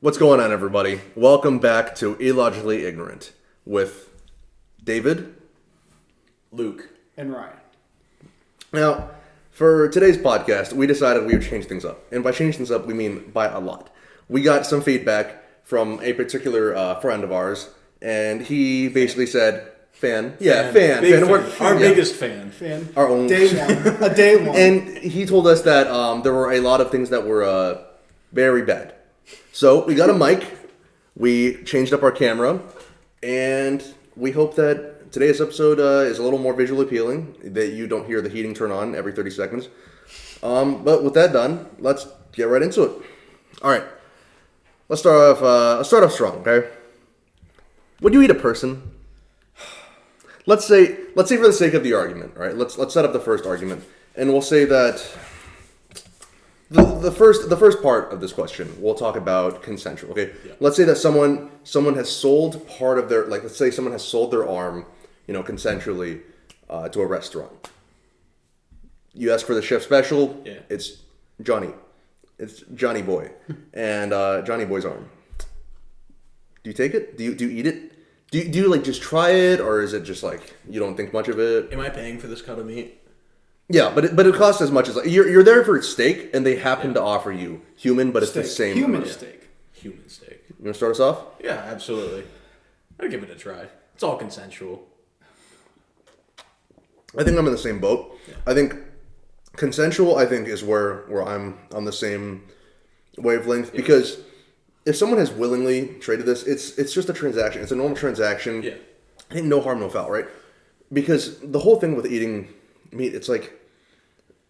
What's going on, everybody? Welcome back to Illogically Ignorant with David, Luke, and Ryan. Now, for today's podcast, we decided we would change things up. And by change things up, we mean by a lot. We got some feedback from a particular friend of ours, and he basically said, fan. Our biggest fan. Our own. Day one. A day one. And he told us that there were a lot of things that were very bad. So we got a mic, we changed up our camera, and we hope that today's episode is a little more visually appealing, that you don't hear the heating turn on every 30 seconds. But with that done, let's get right into it. All right, let's start off strong, okay? Would you eat a person? Let's say for the sake of the argument, all right? Let's set up the first argument, and we'll say that the first part of this question, we'll talk about consensual. Okay, yeah. Let's say that someone has sold part of their, like, let's say someone has sold their arm, consensually, to a restaurant. You ask for the chef special. Yeah. It's Johnny Boy, and Johnny Boy's arm. Do you take it? Do you eat it? Do you like just try it, or is it just like you don't think much of it? Am I paying for this cut of meat? Yeah, but it costs as much as, like, you're there for steak, and they happen to offer you human, but it's the same. Human steak. Human steak. You want to start us off? Yeah, absolutely. I'd give it a try. It's all consensual. I think I'm in the same boat. Yeah. I think consensual, is where I'm on the same wavelength, because if someone has willingly traded this, it's just a transaction. It's a normal transaction. Yeah. I think no harm, no foul, right? Because the whole thing with eating meat, it's like,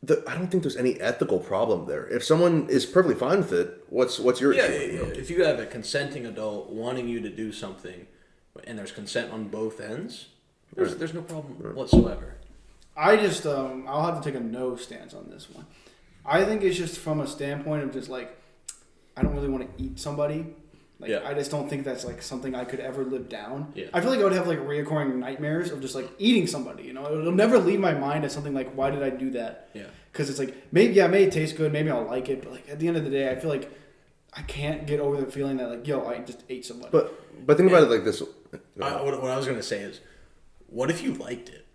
I don't think there's any ethical problem there. If someone is perfectly fine with it, what's your issue? Yeah. If you have a consenting adult wanting you to do something, and there's consent on both ends, there's no problem whatsoever. I just I'll have to take a no stance on this one. I think it's just from a standpoint of just like, I don't really want to eat somebody. Like, I just don't think that's like something I could ever live down. Yeah. I feel like I would have like reoccurring nightmares of just like eating somebody. It'll never leave my mind as something like, why did I do that? Yeah. Because it's like, maybe it tastes good, maybe I'll like it, but like at the end of the day, I feel like I can't get over the feeling that like, I just ate somebody. But think about it like this. What I was gonna say is, what if you liked it?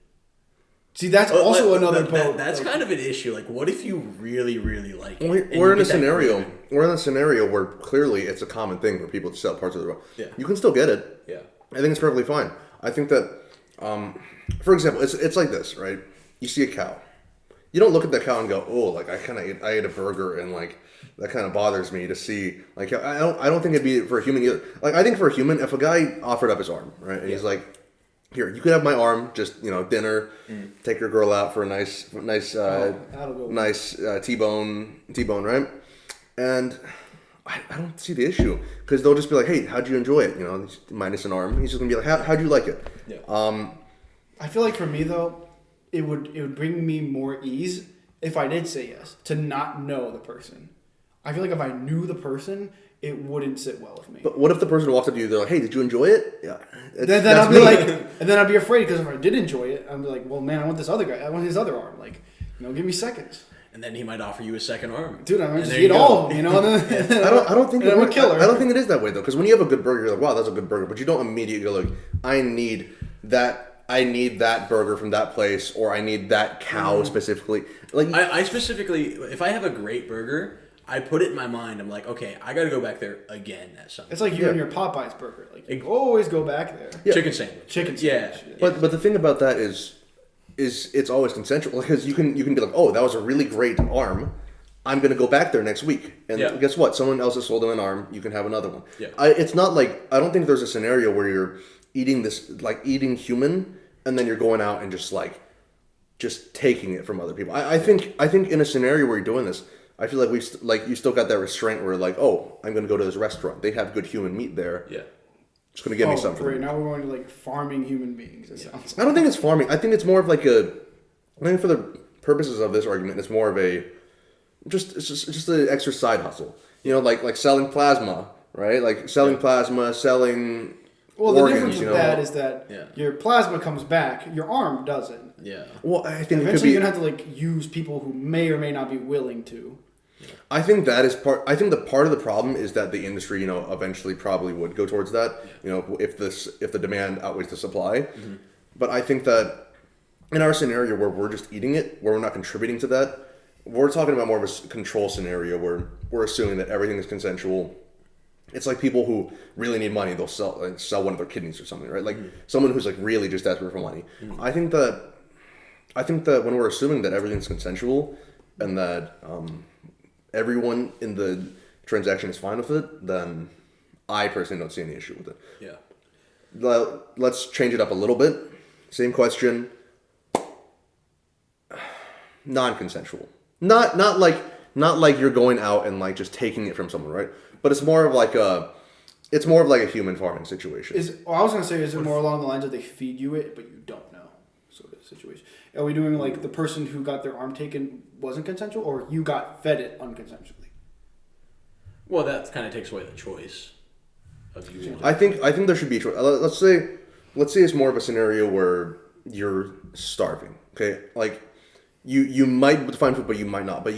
See, that's also another boat. That's kind of an issue. Like, what if you really, really like it? We're in a scenario. We're in a scenario where clearly it's a common thing for people to sell parts of their body. Yeah. You can still get it. Yeah. I think it's perfectly fine. I think that, for example, it's like this, right? You see a cow. You don't look at the cow and go, oh, like I ate a burger and like that kind of bothers me to see. Like I don't think it'd be for a human either. Like I think for a human, if a guy offered up his arm, right, and he's like, here, you can have my arm, just, dinner, take your girl out for a nice T-bone, right? And I don't see the issue, because they'll just be like, hey, how'd you enjoy it? Minus an arm. He's just going to be like, how'd you like it? Yeah. I feel like for me, though, it would bring me more ease if I did say yes, to not know the person. I feel like if I knew the person, it wouldn't sit well with me. But what if the person walks up to you, they're like, hey, did you enjoy it? Yeah. Then I'll be like, and then I'd be afraid, because if I did enjoy it, I'd be like, well, man, I want this other guy. I want his other arm. Like, give me seconds. And then he might offer you a second arm. Dude, I might just eat all of them, I don't think it is that way, though, because when you have a good burger, you're like, wow, that's a good burger. But you don't immediately go like, I need that burger from that place, or I need that cow specifically. Like I specifically, if I have a great burger, I put it in my mind. I'm like, okay, I got to go back there again at some point. It's like you and your Popeyes burger. Like, you always go back there. Yeah. Chicken sandwich. Yeah. But the thing about that is it's always consensual, because you can be like, oh, that was a really great arm. I'm going to go back there next week. And guess what? Someone else has sold them an arm. You can have another one. Yeah. It's not like, I don't think there's a scenario where you're eating human, and then you're going out and just taking it from other people. I think in a scenario where you're doing this, I feel like you still got that restraint where, like, oh, I'm going to go to this restaurant. They have good human meat there. Yeah. It's going to give me something. Great. Now we're going to, like, farming human beings, it sounds like. I don't think it's farming. I think it's more of like I think for the purposes of this argument, it's more of it's just an extra side hustle. Like selling plasma, right? Like selling plasma, selling organs, the difference with that is that your plasma comes back, your arm doesn't. Yeah. Well, I think eventually you're going to have to, like, use people who may or may not be willing to. I think that is part. I think the part of the problem is that the industry, eventually probably would go towards that. If the demand outweighs the supply. Mm-hmm. But I think that in our scenario where we're just eating it, where we're not contributing to that, we're talking about more of a control scenario where we're assuming that everything is consensual. It's like people who really need money; they'll sell one of their kidneys or something, right? Like someone who's like really just desperate for money. Mm-hmm. I think that when we're assuming that everything's consensual and that everyone in the transaction is fine with it, then I personally don't see any issue with it. Yeah. Let's change it up a little bit. Same question. Non-consensual. Not like you're going out and like just taking it from someone, right? But it's more of like a human farming situation. I was gonna say, is it more along the lines of they feed you it, but you don't know, sort of situation? Are we doing like the person who got their arm taken wasn't consensual, or you got fed it unconsensually? Well, that kind of takes away the choice of you. I think there should be a choice. Let's say it's more of a scenario where you're starving. Okay, like you might find food, but you might not. But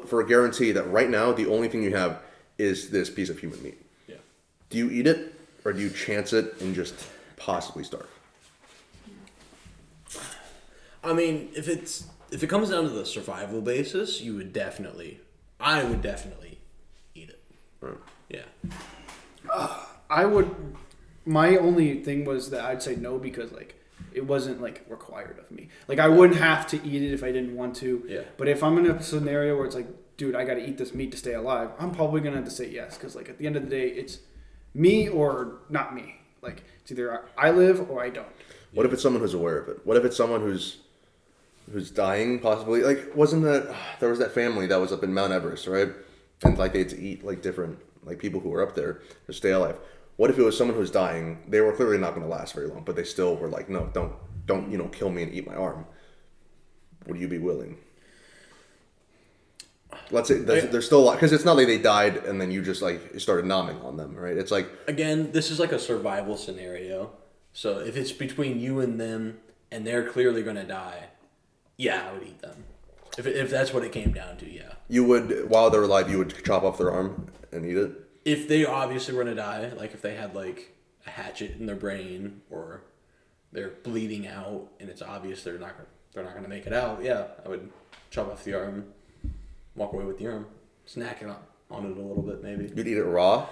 for a guarantee that right now the only thing you have is this piece of human meat. Yeah. Do you eat it, or do you chance it and just possibly starve? I mean, if it comes down to the survival basis, I would definitely eat it. Right. Yeah. I would. My only thing was that I'd say no because like it wasn't like required of me. Like I wouldn't have to eat it if I didn't want to. Yeah. But if I'm in a scenario where it's like, dude, I got to eat this meat to stay alive, I'm probably gonna have to say yes because like at the end of the day, it's me or not me. Like it's either I live or I don't. What if it's someone who's aware of it? What if it's someone who's dying possibly? Like wasn't that there was that family that was up in Mount Everest, right? And like they had to eat like different like people who were up there to stay alive. What if it was someone who's dying? They were clearly not going to last very long, but they still were like, no, don't kill me and eat my arm. Would you be willing? Let's say they're still alive because it's not like they died and then you just like started nomming on them, right? It's like again, this is like a survival scenario. So if it's between you and them and they're clearly going to die, yeah, I would eat them. If that's what it came down to, yeah. You would, while they're alive, you would chop off their arm and eat it? If they obviously were going to die, like if they had like a hatchet in their brain or they're bleeding out and it's obvious they're not going to make it out, yeah, I would chop off the arm, walk away with the arm, snack it on it a little bit maybe. You'd eat it raw?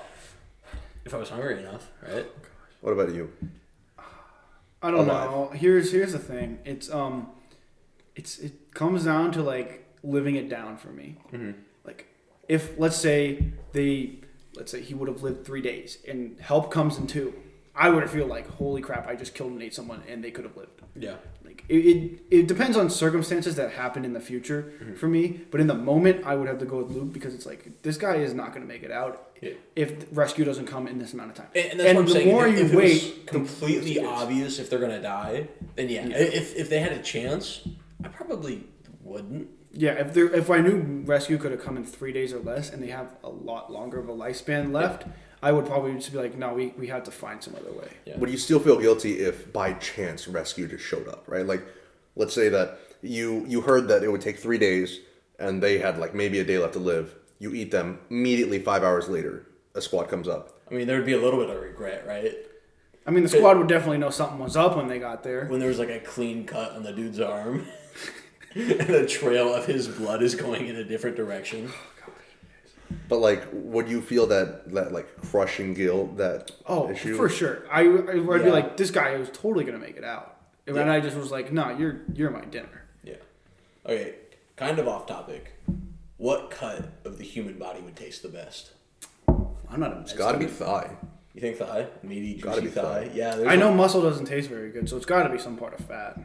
If I was hungry enough, right? What about you? I don't know. Here's the thing. It comes down to like living it down for me. Mm-hmm. Like if let's say he would have lived 3 days and help comes in 2, I would feel like holy crap, I just killed and ate someone and they could have lived. Yeah. Like it depends on circumstances that happen in the future for me, but in the moment I would have to go with Luke because it's like this guy is not going to make it out if rescue doesn't come in this amount of time. And that's what I'm saying. The more you wait, completely obvious if they're going to die, then yeah. If they had a chance, I probably wouldn't. Yeah, if I knew rescue could have come in 3 days or less and they have a lot longer of a lifespan left, I would probably just be like, no, we have to find some other way. Yeah. Would you still feel guilty if by chance rescue just showed up, right? Like, let's say that you heard that it would take 3 days and they had like maybe a day left to live. You eat them, immediately 5 hours later, a squad comes up. I mean, there would be a little bit of regret, right? I mean, the squad would definitely know something was up when they got there. When there was like a clean cut on the dude's arm. And the trail of his blood is going in a different direction. But like, would you feel that like crushing guilt, that issue? For sure. I'd be like, this guy was totally gonna make it out, and then I just was like, no, you're my dinner. Yeah. Okay. Kind of off topic. What cut of the human body would taste the best? I'm not. It's got to be thigh. You think thigh? Meaty, juicy gotta be thigh. Yeah. I know muscle doesn't taste very good, so it's got to be some part of fat.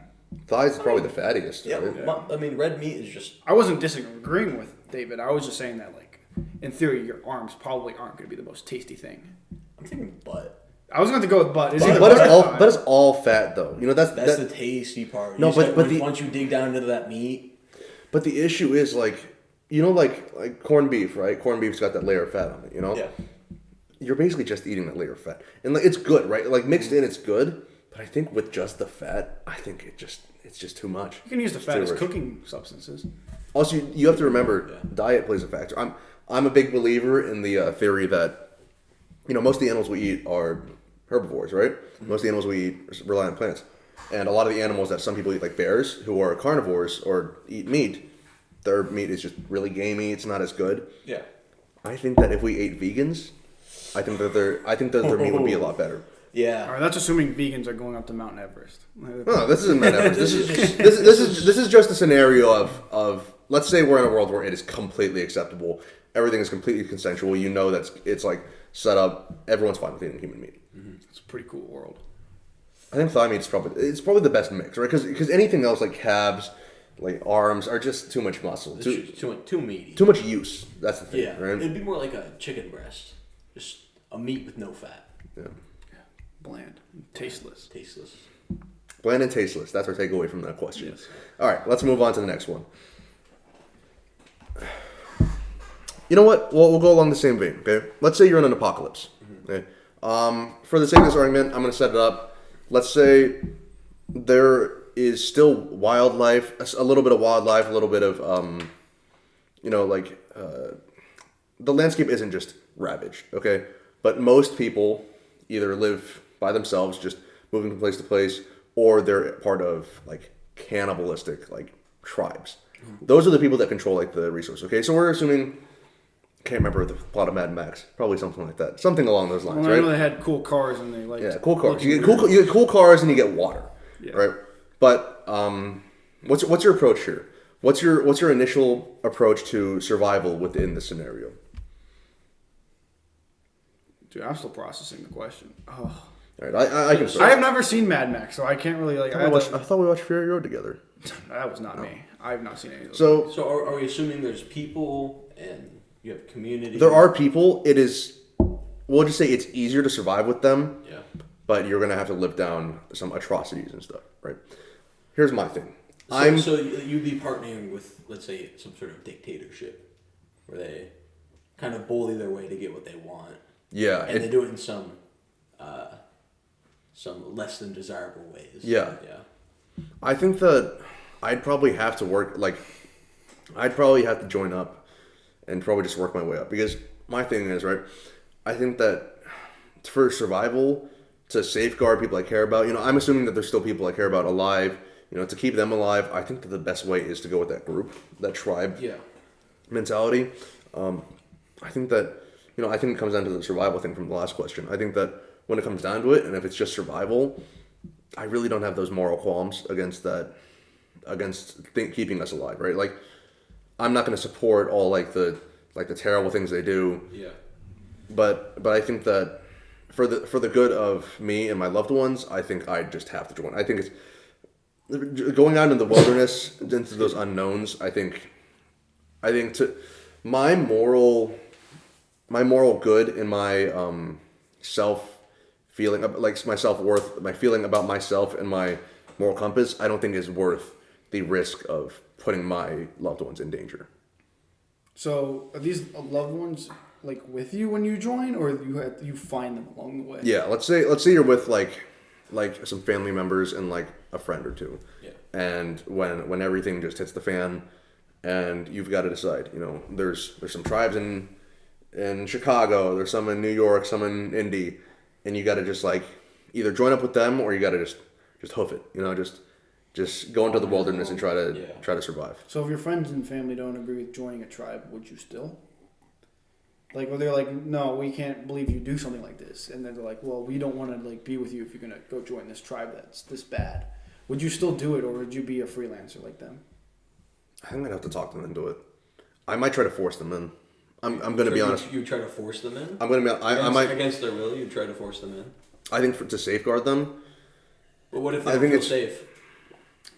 Thighs is probably the fattiest. Yeah, right? I mean, red meat is just... I wasn't disagreeing with David. I was just saying that, like, in theory, your arms probably aren't going to be the most tasty thing. I'm thinking butt. I was going to go with butt. Butt is all fat, though. You know, that's the tasty part. No, once you dig down into that meat... But the issue is, like, you know, like corned beef, right? Corned beef's got that layer of fat on it, you know? Yeah. You're basically just eating that layer of fat. And, like, it's good, right? Like, mixed in, it's good. But I think with just the fat, I think it's just too much. You can use the fat as cooking substances. Also, you have to remember, diet plays a factor. I'm a big believer in the theory that, most of the animals we eat are herbivores, right? Mm-hmm. Most of the animals we eat rely on plants. And a lot of the animals that some people eat, like bears, who are carnivores or eat meat, their meat is just really gamey. It's not as good. Yeah. I think that if we ate vegans, I think that their meat would be a lot better. Yeah. All right, that's assuming vegans are going up to Mount Everest. No, this isn't Mount Everest. This is just a scenario of let's say we're in a world where it is completely acceptable. Everything is completely consensual. That it's like set up. Everyone's fine with eating human meat. Mm-hmm. It's a pretty cool world. I think thigh meat's probably the best mix, right? Because anything else like calves, like arms, are just too much muscle, too meaty, too much use. That's the thing, yeah. Right? It'd be more like a chicken breast, just a meat with no fat. Yeah. Bland, tasteless. Bland and tasteless. That's our takeaway from that question. Yes. All right, let's move on to the next one. You know what? We'll go along the same vein. Okay. Let's say you're in an apocalypse. Okay. For the sake of this argument, I'm going to set it up. Let's say there is still wildlife, a little bit of wildlife, a little bit of, the landscape isn't just ravaged, okay? But most people either live by themselves, just moving from place to place, or they're part of, like, cannibalistic, like, tribes. Those are the people that control, like, the resource, okay? So we're assuming, can't remember the plot of Mad Max, probably something like that. Something along those lines, right? I know they had cool cars and they, like... Yeah, cool cars. You get cool cars and you get water, right? But what's your approach here? What's your initial approach to survival within the scenario? Dude, I'm still processing the question. Oh. All right, I can start. I have never seen Mad Max, so I can't really like. I thought we watched Fury Road together. That was not me. I have not seen any of those. So are we assuming there's people and you have community? There are people. It is. We'll just say it's easier to survive with them. Yeah. But you're gonna have to live down some atrocities and stuff, right? Here's my thing. So you'd be partnering with, let's say, some sort of dictatorship, where they kind of bully their way to get what they want. Yeah. And they do it in some less than desirable ways. Yeah. Yeah. I think that I'd probably have to I'd probably have to join up and probably just work my way up. Because my thing is, right, I think that for survival, to safeguard people I care about, I'm assuming that there's still people I care about alive, to keep them alive, I think that the best way is to go with that group, that tribe mentality. I think that, I think it comes down to the survival thing from the last question. I think that when it comes down to it, and if it's just survival, I really don't have those moral qualms against keeping us alive, right? Like, I'm not going to support all the terrible things they do. Yeah. But I think that for the good of me and my loved ones, I think I just have to join. I think it's going out in the wilderness into those unknowns. I think to my moral good and my self feeling, like my self-worth, my feeling about myself and my moral compass, I don't think is worth the risk of putting my loved ones in danger. So are these loved ones like with you when you join, or you find them along the way? Yeah, let's say you're with like some family members and like a friend or two. Yeah. And when everything just hits the fan, and you've got to decide, there's some tribes in Chicago, there's some in New York, some in Indy, and you got to just like either join up with them or you got to just hoof it, just go into the wilderness and try to survive. So if your friends and family don't agree with joining a tribe, would you still? Like, or they're like, no, we can't believe you do something like this, and then they're like, well, we don't want to like be with you if you're gonna go join this tribe that's this bad. Would you still do it, or would you be a freelancer like them? I think I'd have to talk them into it. I might try to force them in. I'm going to be honest. You try to force them in? I'm going to be. I might against their will. You try to force them in. I think to safeguard them. But what if they don't feel safe?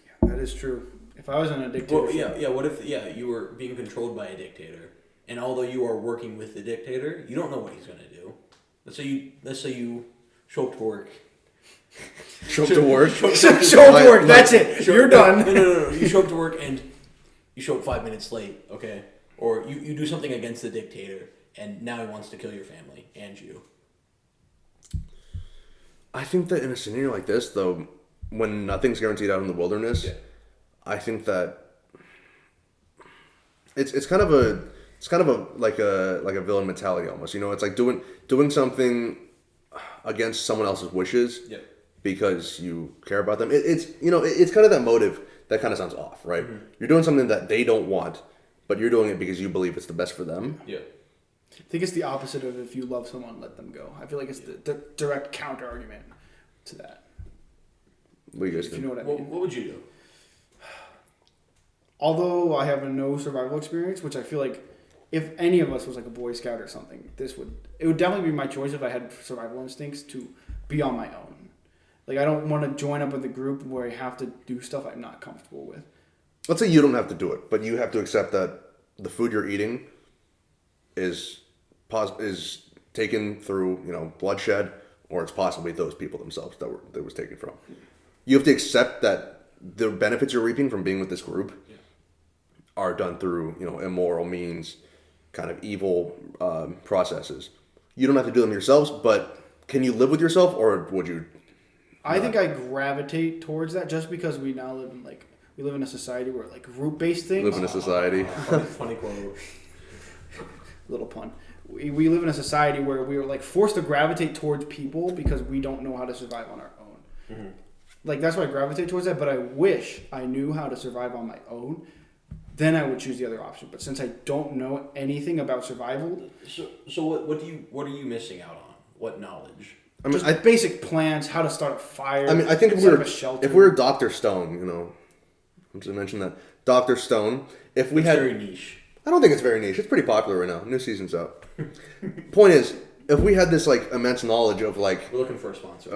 Yeah, that is true. If I was in a dictatorship. Well, yeah. What if you were being controlled by a dictator, and although you are working with the dictator, you don't know what he's going to do. Let's say you show up to work. Show up to work. That's it. You're done. No. You show up to work and you show up 5 minutes late. Okay. Or you do something against the dictator, and now he wants to kill your family and you. I think that in a scenario like this, though, when nothing's guaranteed out in the wilderness, I think that it's kind of a like a villain mentality almost. You know, it's like doing something against someone else's wishes Yep. because you care about them. It's kind of that motive that kind of sounds off, right? Mm-hmm. You're doing something that they don't want, but you're doing it because you believe it's the best for them. Yeah. I think it's the opposite of if you love someone, let them go. I feel like it's the direct counter argument to that. What do you guys think? You know what I mean? What would you do? Although I have no survival experience, which I feel like if any of us was like a Boy Scout or something, it would definitely be my choice if I had survival instincts to be on my own. Like, I don't want to join up with a group where I have to do stuff I'm not comfortable with. Let's say you don't have to do it, but you have to accept that the food you're eating is taken through, bloodshed, or it's possibly those people themselves that was taken from. You have to accept that the benefits you're reaping from being with this group are done through, immoral means, kind of evil processes. You don't have to do them yourselves, but can you live with yourself, or would you? I think I gravitate towards that just because we now live in a society where group-based things. Live in a society. Funny quote. Little pun. We live in a society where we are forced to gravitate towards people because we don't know how to survive on our own. Mm-hmm. That's why I gravitate towards that. But I wish I knew how to survive on my own. Then I would choose the other option. But since I don't know anything about survival, so what are you missing out on? What knowledge? I mean, just basic plans, how to start a fire. I mean, I think if we're Dr. Stone, I'm just mention that Dr. Stone. If we had very niche. I don't think it's very niche. It's pretty popular right now. New season's out. Point is, if we had this immense knowledge of we're looking for a sponsor.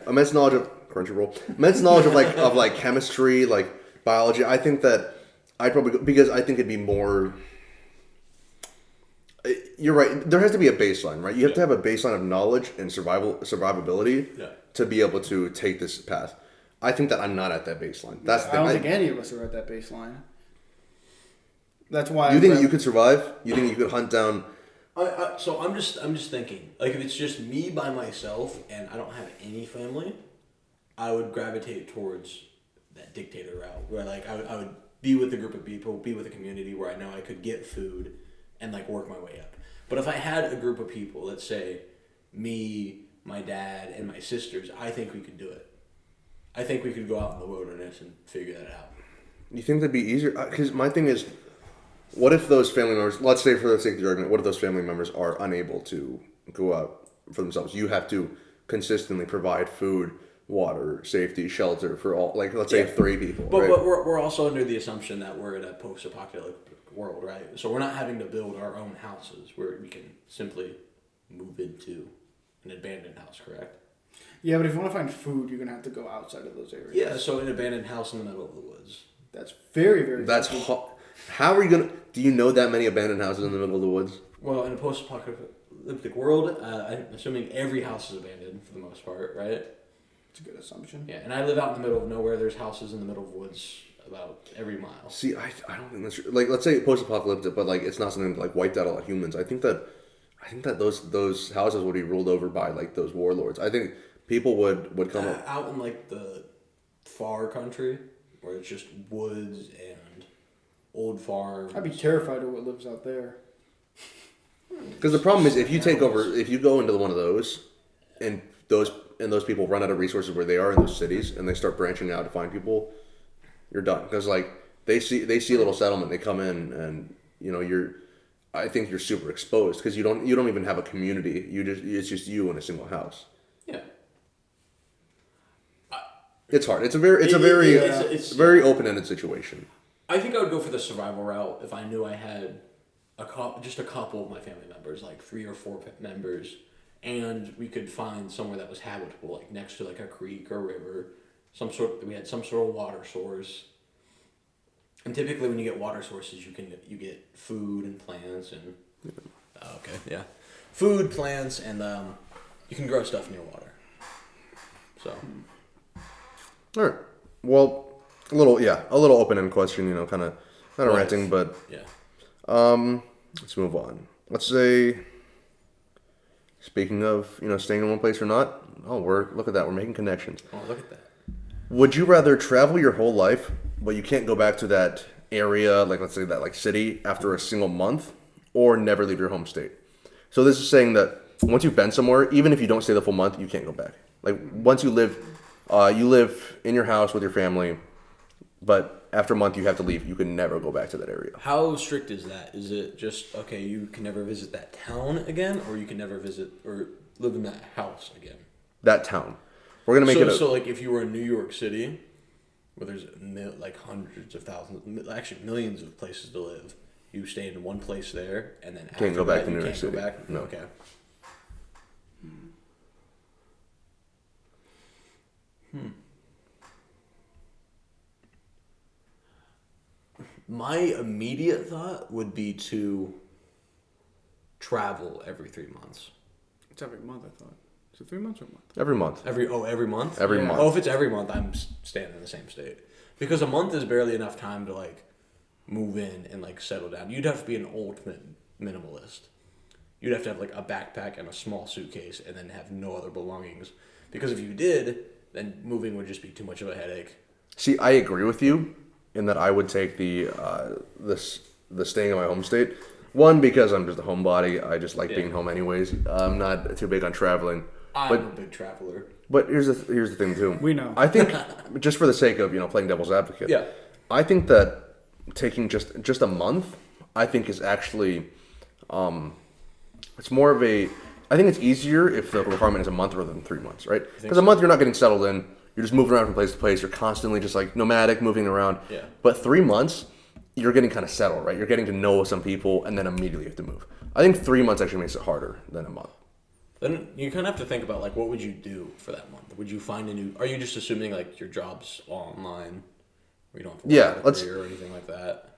Immense knowledge of Crunchyroll, immense knowledge of chemistry, biology. I think that I'd probably because I think it'd be more. You're right. There has to be a baseline, right? You have to have a baseline of knowledge and survivability to be able to take this path. I think that I'm not at that baseline. That's the thing. I don't think any of us are at that baseline. That's why. You think you could survive? You think you could hunt down? So I'm just thinking, if it's just me by myself and I don't have any family, I would gravitate towards that dictator route where I would be with a group of people, be with a community where I know I could get food and work my way up. But if I had a group of people, let's say me, my dad, and my sisters, I think we could do it. I think we could go out in the wilderness and figure that out. You think that'd be easier? Because my thing is, what if those family members, let's say for the sake of the argument, what if those family members are unable to go out for themselves? You have to consistently provide food, water, safety, shelter for all, let's say 3 people. But, right? but we're also under the assumption that we're in a post-apocalyptic world, right? So we're not having to build our own houses where we can simply move into an abandoned house, correct? Yeah, but if you want to find food, you're going to have to go outside of those areas. Yeah, so an abandoned house in the middle of the woods. That's very, very That's how are you going to... Do you know that many abandoned houses in the middle of the woods? Well, in a post-apocalyptic world, I'm assuming every house is abandoned for the most part, right? It's a good assumption. Yeah, and I live out in the middle of nowhere. There's houses in the middle of woods about every mile. See, I don't think that's true. Let's say post-apocalyptic, but it's not something that wiped out all the humans. I think that those houses would be ruled over by those warlords. I think people would come up out in the far country where it's just woods and old farms. I'd be terrified of what lives out there. Because the problem is if you go into one of those, and those people run out of resources where they are in those cities, and they start branching out to find people, you're done. Because they see a little settlement, they come in, and I think you're super exposed because you don't even have a community. It's just you in a single house. Yeah. It's hard. It's a very open-ended situation. I think I would go for the survival route if I knew I had just a couple of my family members, 3 or 4 members, and we could find somewhere that was habitable, next to a creek or river, we had some sort of water source. And typically, when you get water sources, you get food and plants and food, plants, and you can grow stuff near water. So, all right. Well, a little open-ended question. Kind of ranting, but let's move on. Let's say, speaking of staying in one place or not. Oh, look at that. We're making connections. Oh, look at that. Would you rather travel your whole life, but you can't go back to that area, like let's say that like city, after a single month, or never leave your home state. So this is saying that once you've been somewhere, even if you don't stay the full month, you can't go back. Like once you live in your house with your family, but after a month you have to leave. You can never go back to that area. How strict is that? Is it just, okay, you can never visit that town again, or you can never visit or live in that house again? That town. We're gonna make So like if you were in New York City, where there's like hundreds of thousands, actually millions of places to live, you stay in one place there, and then can't go back to New York City. No. Okay. My immediate thought would be to travel every 3 months. It's every month, I thought. Is it 3 months or a month? Every month. Every month? Every month. Oh, if it's every month, I'm staying in the same state. Because a month is barely enough time to, like, move in and, like, settle down. You'd have to be an ultimate minimalist. You'd have to have, like, a backpack and a small suitcase and then have no other belongings. Because if you did, then moving would just be too much of a headache. See, I agree with you in that I would take the staying in my home state. One, because I'm just a homebody. I just like being home anyways. I'm not too big on traveling. I'm a big traveler. But here's the thing too. We know. I think just for the sake of playing devil's advocate. Yeah. I think that taking just a month, I think is actually, it's more of a. I think it's easier if the requirement is a month rather than 3 months, right? Because a month you're not getting settled in. You're just moving around from place to place. You're constantly just like nomadic, moving around. Yeah. But 3 months, you're getting kind of settled, right? You're getting to know some people, and then immediately you have to move. I think 3 months actually makes it harder than a month. Then you kind of have to think about, like, what would you do for that month? Would you find a new... Are you just assuming, like, your job's all online? Or you don't have to work out a career or anything like that?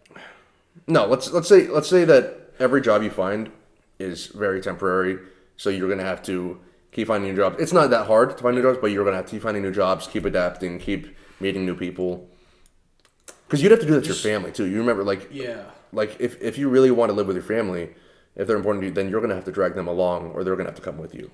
No, let's say that every job you find is very temporary, so you're going to have to keep finding new jobs. It's not that hard to find new jobs, but you're going to have to keep finding new jobs, keep adapting, keep meeting new people. Because you'd have to do that to your family, too. You remember, like... Yeah. Like, if you really want to live with your family, if they're important to you, then you're going to have to drag them along, or they're going to have to come with you.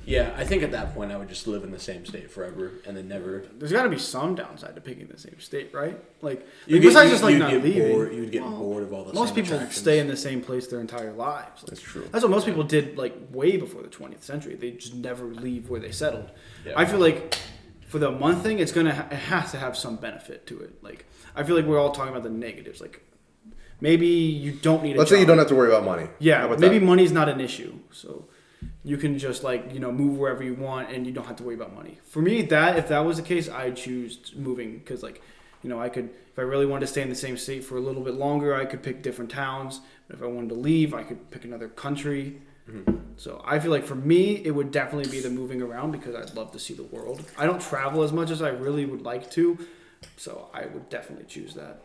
Yeah, I think at that point I would just live in the same state forever, and then never... There's got to be some downside to picking the same state, right? Like, You'd besides get, just, like, you'd not get leaving. Bored, you'd get bored of all the Most same people attractions. stay in the same place their entire lives. Like, That's true. That's what most people did, like, way before the 20th century. They just never leave where they settled. Yeah. I feel like for the month thing, it has to have some benefit to it. Like, I feel like we're all talking about the negatives. Like, maybe you don't need a Let's job. say you don't have to worry about money. Yeah, maybe money's not an issue. So you can just, like, move wherever you want and you don't have to worry about money. For me, if that was the case, I'd choose moving because, like, I could, if I really wanted to stay in the same state for a little bit longer, I could pick different towns. But if I wanted to leave, I could pick another country. Mm-hmm. So I feel like for me, it would definitely be the moving around because I'd love to see the world. I don't travel as much as I really would like to, so I would definitely choose that.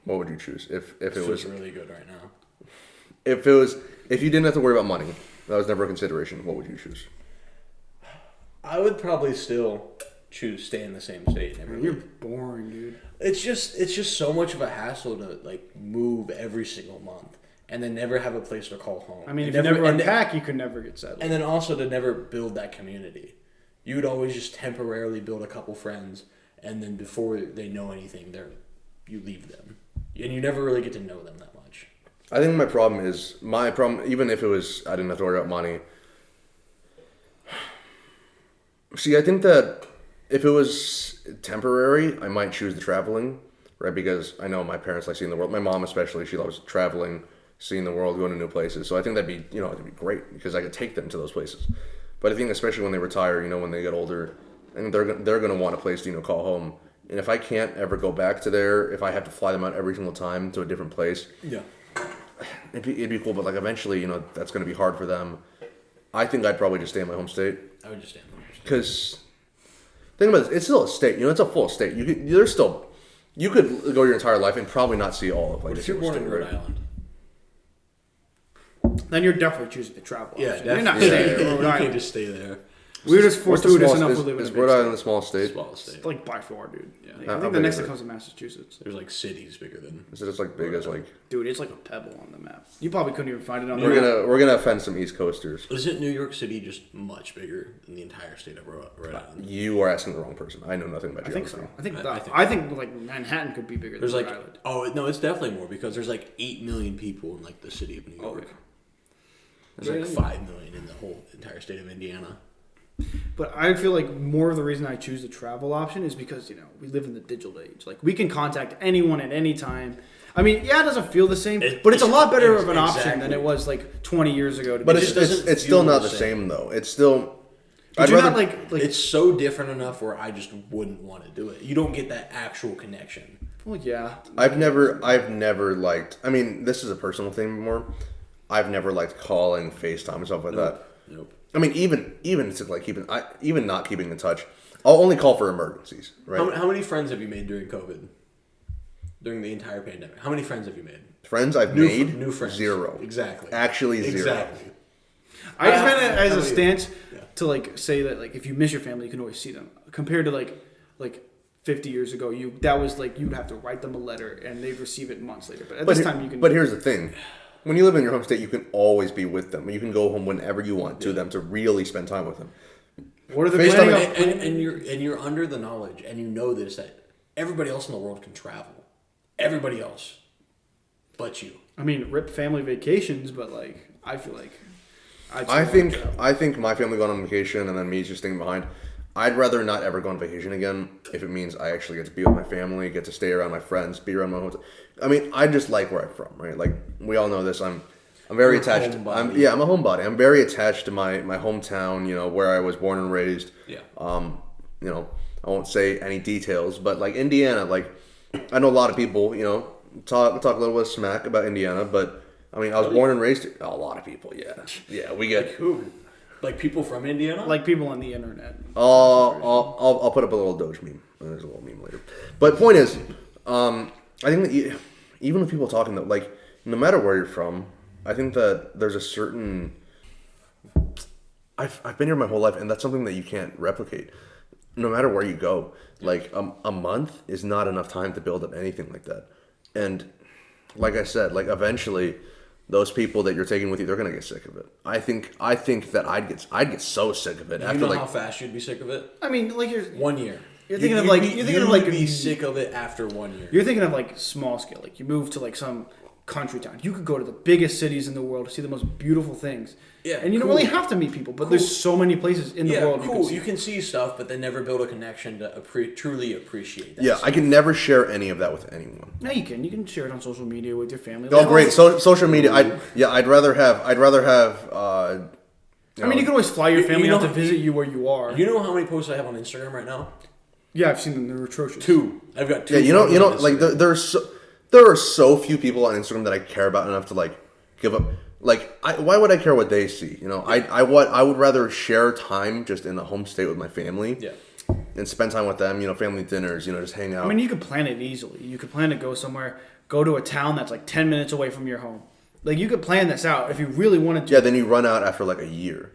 What would you choose if it This was feels really good right now. if you didn't have to worry about money? That was never a consideration. What would you choose? I would probably still choose stay in the same state. You're boring, dude. It's just so much of a hassle to, like, move every single month and then never have a place to call home. I mean, if you never unpack, you could never get settled. And then also to never build that community. You would always just temporarily build a couple friends, and then before they know anything, you leave them, and you never really get to know them that much. I think my problem, even if I didn't have to worry about money. See, I think that if it was temporary, I might choose the traveling, right? Because I know my parents like seeing the world. My mom especially, she loves traveling, seeing the world, going to new places. So I think that'd be great because I could take them to those places. But I think especially when they retire, when they get older, and they're going to want a place to call home. And if I can't ever go back to there, if I have to fly them out every single time to a different place, yeah, it'd be cool. But like eventually, that's going to be hard for them. I think I'd probably just stay in my home state. I would just stay in my home state. Because think about it, it's still a state. It's a full state. You could go your entire life and probably not see all of like. What if you're born in Rhode Island? Then you're definitely choosing to travel. Yeah, You're definitely. not staying in Rhode You Island. can't just stay there. We're just fortuitous enough to is, live in is a Rhode big Island a small state? Small state. like by far, dude. Yeah. Like, How I think the big next is that it? comes to Massachusetts. There's like cities bigger than. Is it just like big as like? Dude, it's like a pebble on the map. You probably couldn't even find it on the We're map. gonna offend some East Coasters. Isn't New York City just much bigger than the entire state of Rhode Island? You are asking the wrong person. I know nothing about I think geography. so. I think like Manhattan could be bigger There's than like Rhode Island. no, it's definitely more because there's like 8 million people in like the city of New York. Okay. There's like 5 million in the whole entire state of Indiana. But I feel like more of the reason I choose the travel option is because, you know, we live in the digital age. Like, we can contact anyone at any time. I mean, yeah, it doesn't feel the same, but it's a lot better of an option than it was like 20 years ago. But just it's doesn't still feel not the the same. same though. It's still. But I'd you're rather not like It's so different enough where I just wouldn't want to do it. You don't get that actual connection. well, yeah. I've never liked. I mean, this is a personal thing more. I've never liked calling, FaceTime, and stuff like that. Nope. I mean, even to like even not keeping in touch. I'll only call for emergencies, right? How many friends have you made during COVID? During the entire pandemic, how many friends have you made? Friends I've made new friends. 0. Exactly. Actually 0. Exactly. I just meant it as how a do you- stance Yeah. to like say that like if you miss your family, you can always see them. Compared to like 50 years ago, that was like you'd have to write them a letter and they'd receive it months later. But at this time, you can. But here's the thing: when you live in your home state, you can always be with them. You can go home whenever you want to them to really spend time with them. what are the FaceTime planning of- and you're under the knowledge, and you know this that everybody else in the world can travel. Everybody else, but you. I mean, rip family vacations, but like I feel like I think my family going on vacation and then me just staying behind. I'd rather not ever go on vacation again if it means I actually get to be with my family, get to stay around my friends, be around my hotel. I mean, I just like where I'm from, right? Like we all know this. I'm very You're a attached. I'm homebody. a homebody. I'm very attached to my hometown. You know, where I was born and raised. Yeah. You know, I won't say any details, but like Indiana, like I know a lot of people. You know, talk a little bit of smack about Indiana, but I mean, I was born and raised. A lot of people, yeah. We get. Who? Like people from Indiana? like people on the internet. I'll put up a little Doge meme. There's a little meme later. But point is, I think that even with people talking that like, no matter where you're from, I think that there's a certain. I've been here my whole life, and that's something that you can't replicate. No matter where you go, like a month is not enough time to build up anything like that. And like I said, like eventually, those people that you're taking with you, they're gonna get sick of it. I think that I'd get so sick of it you after know like how fast you'd be sick of it? I mean, like 1 year. You're thinking of like you'd be sick of it after 1 year. You're thinking of like small scale. Like you move to like some country town. You could go to the biggest cities in the world to see the most beautiful things. Yeah, and you don't cool. really have to meet people, but there's so many places in the world cool. you can see. You can see stuff, but then never build a connection to truly appreciate that. yeah, stuff. I can never share any of that with anyone. No, you can. You can share it on social media with your family. Oh, Like, great! So social media. I'd rather have. I mean, you can always fly your family you know out to how- visit you where you are. You know how many posts I have on Instagram right now? Yeah, I've seen them. They're atrocious. 2. I've got 2. Yeah, you know, photos on like Instagram. there are so few people on Instagram that I care about enough to like give up. Like, why would I care what they see? You know, I would rather share time just in the home state with my family. Yeah. And spend time with them. You know, family dinners. You know, just hang out. I mean, you could plan it easily. You could plan to go somewhere, go to a town that's like 10 minutes away from your home. Like, you could plan this out if you really wanted to. yeah. Then you run out after like a year.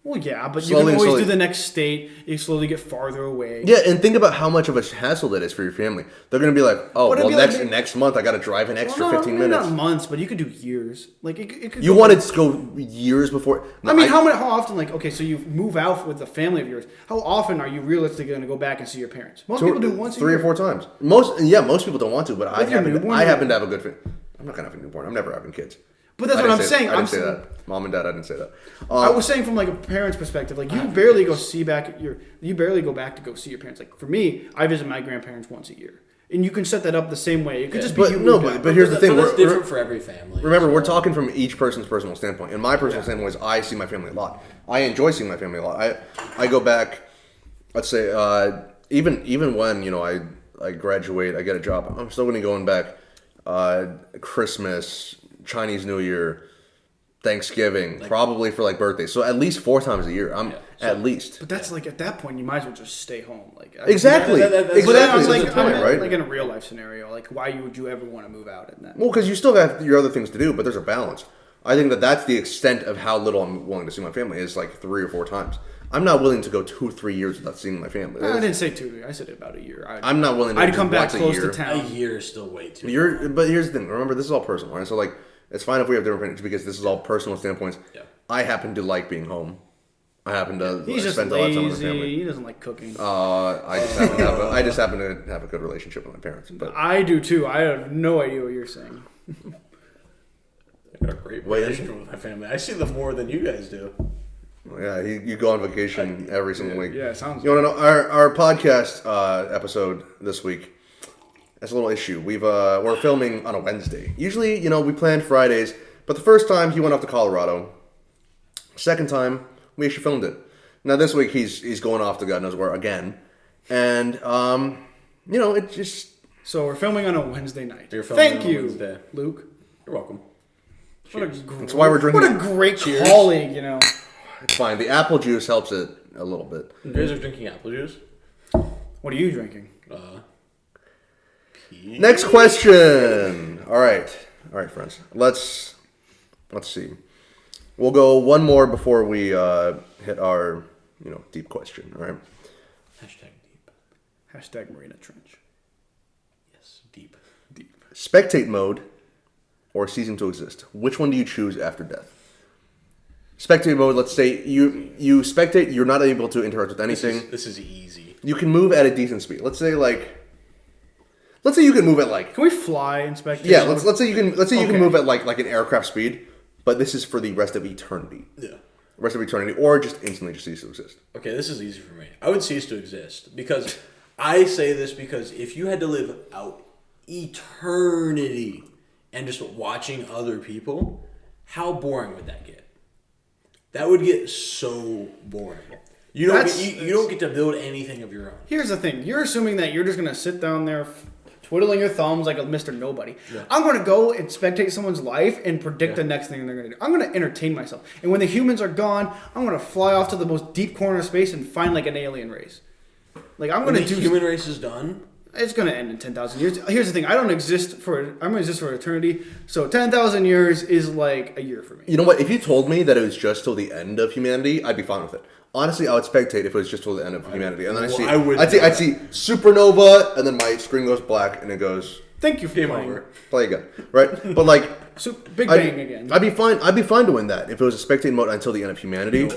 Well, yeah, but Slowly you and can always slowly. do the next state. You slowly get farther away. Yeah, and think about how much of a hassle that is for your family. They're gonna be like, oh, But it'd well, be like- next month I got to drive an extra 15 maybe minutes. Not months, but you could do years. Like it could. You go- wanted to go years before. No, I mean, how often? Like, okay, so you move out with a family of yours. How often are you realistically going to go back and see your parents? Most people do once a year. 3 or 4 times. Most people don't want to, but I With your happen newborn, to have a good. I'm not gonna have a newborn. I'm never having kids. But that's I what didn't I'm say- saying. I I'm didn't say saying, that. Mom and Dad, I didn't say that. I was saying from like a parent's perspective, like you barely go back to go see your parents. Like for me, I visit my grandparents once a year, and you can set that up the same way. It could just be But you. no, moved out. but here's the thing. But it's We're- different for every family. Remember, we're talking from each person's personal standpoint. And my personal standpoint is I see my family a lot. I enjoy seeing my family a lot. I go back, let's say, even when, you know, I graduate, I get a job, I'm still going to be going back Christmas, Chinese New Year, Thanksgiving, probably for like birthdays. So at least 4 times a year. At least. But that's like at that point, you might as well just stay home. Like Exactly. that's But then Exactly. I'm That's like, the point, right? like in a real life scenario, like why would you ever want to move out in that? Well, because you still have your other things to do, but there's a balance. I think that's the extent of how little I'm willing to see my family is like 3 or 4 times. I'm not willing to go 2-3 years without seeing my family. I didn't say 2. I said about a year. I'm not willing to I'd come back once close a to year. town. A year is still way too long. But here's the thing. Remember, this is all personal, right? So, like, it's fine if we have different opinions because this is all personal standpoints. Yeah. I happen to like being home. I happen to He's just spend a lot of time with my lazy. family. He doesn't like cooking. I just happen to have a good relationship with my parents. But I do too. I have no idea what you're saying. I got a great relationship with my family. I see them more than you guys do. yeah, you go on vacation every single week. Yeah, it sounds. You want to know our podcast episode this week? That's a little issue. We're filming on a Wednesday. Usually, we plan Fridays, but the first time he went off to Colorado. Second time we actually filmed it. Now this week he's going off to God knows where again, and it just. So we're filming on a Wednesday night. You're filming Thank on a you, Wednesday. Luke. You're welcome. That's why we're drinking. What a great colleague, It's fine. The apple juice helps it a little bit. You guys are drinking apple juice? What are you drinking? Next question. All right, friends. Let's see. We'll go one more before we hit our deep question. All right. Hashtag deep. Hashtag Marina Trench. Yes, deep. Spectate mode or ceasing to exist. Which one do you choose after death? Spectate mode. Let's say you spectate. You're not able to interact with anything. This is easy. You can move at a decent speed. Let's say you can move at like. Can we fly in spectate? Yeah. Let's say you can Okay. move at like an aircraft speed, but this is for the rest of eternity. Yeah. Rest of eternity, or just instantly just cease to exist. Okay, this is easy for me. I would cease to exist because I say this because if you had to live out eternity and just watching other people, how boring would that get? That would get so boring. You don't get to build anything of your own. Here's the thing. You're assuming that you're just going to sit down there twiddling your thumbs like a Mr. Nobody. Yeah. I'm going to go and spectate someone's life and predict the next thing they're going to do. I'm going to entertain myself. And when the humans are gone, I'm going to fly off to the most deep corner of space and find like an alien race. Like I'm When going the to do. human race is done, It's going to end in 10,000 years. Here's the thing. I'm going to exist for eternity. So 10,000 years is like a year for me. You know what? If you told me that it was just till the end of humanity, I'd be fine with it. Honestly, I would spectate if it was just till the end of humanity, and then I'd see supernova, and then my screen goes black, and it goes. Thank you for game playing. over. Play again, right? But like, So Big Bang again. I'd be fine. I'd be fine doing that if it was a spectating mode until the end of humanity.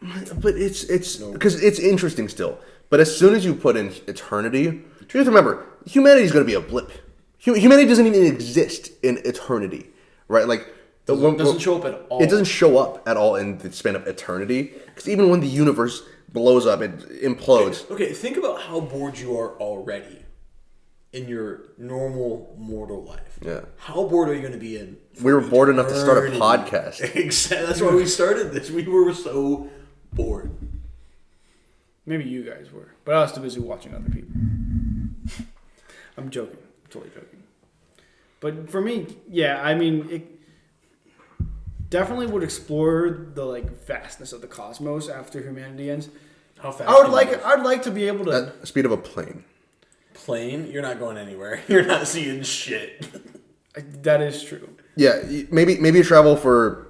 But it's because it's interesting still. But as soon as you put in eternity, you have to remember humanity is going to be a blip. Humanity doesn't even exist in eternity, right? Like. It doesn't show up at all. It doesn't show up at all in the span of eternity. Because even when the universe blows up, it implodes. Okay, think about how bored you are already in your normal mortal life. Yeah. How bored are you going to be in? We were bored enough to start a eternity? podcast. Exactly. That's why we started this. We were so bored. Maybe you guys were, but I was too busy watching other people. I'm joking. Totally joking. But for me, yeah, I mean, it definitely would explore the vastness of the cosmos after humanity ends. How fast? I'd like to be able to. At the speed of a plane. Plane? You're not going anywhere. You're not seeing shit. That is true. Yeah, maybe you travel for.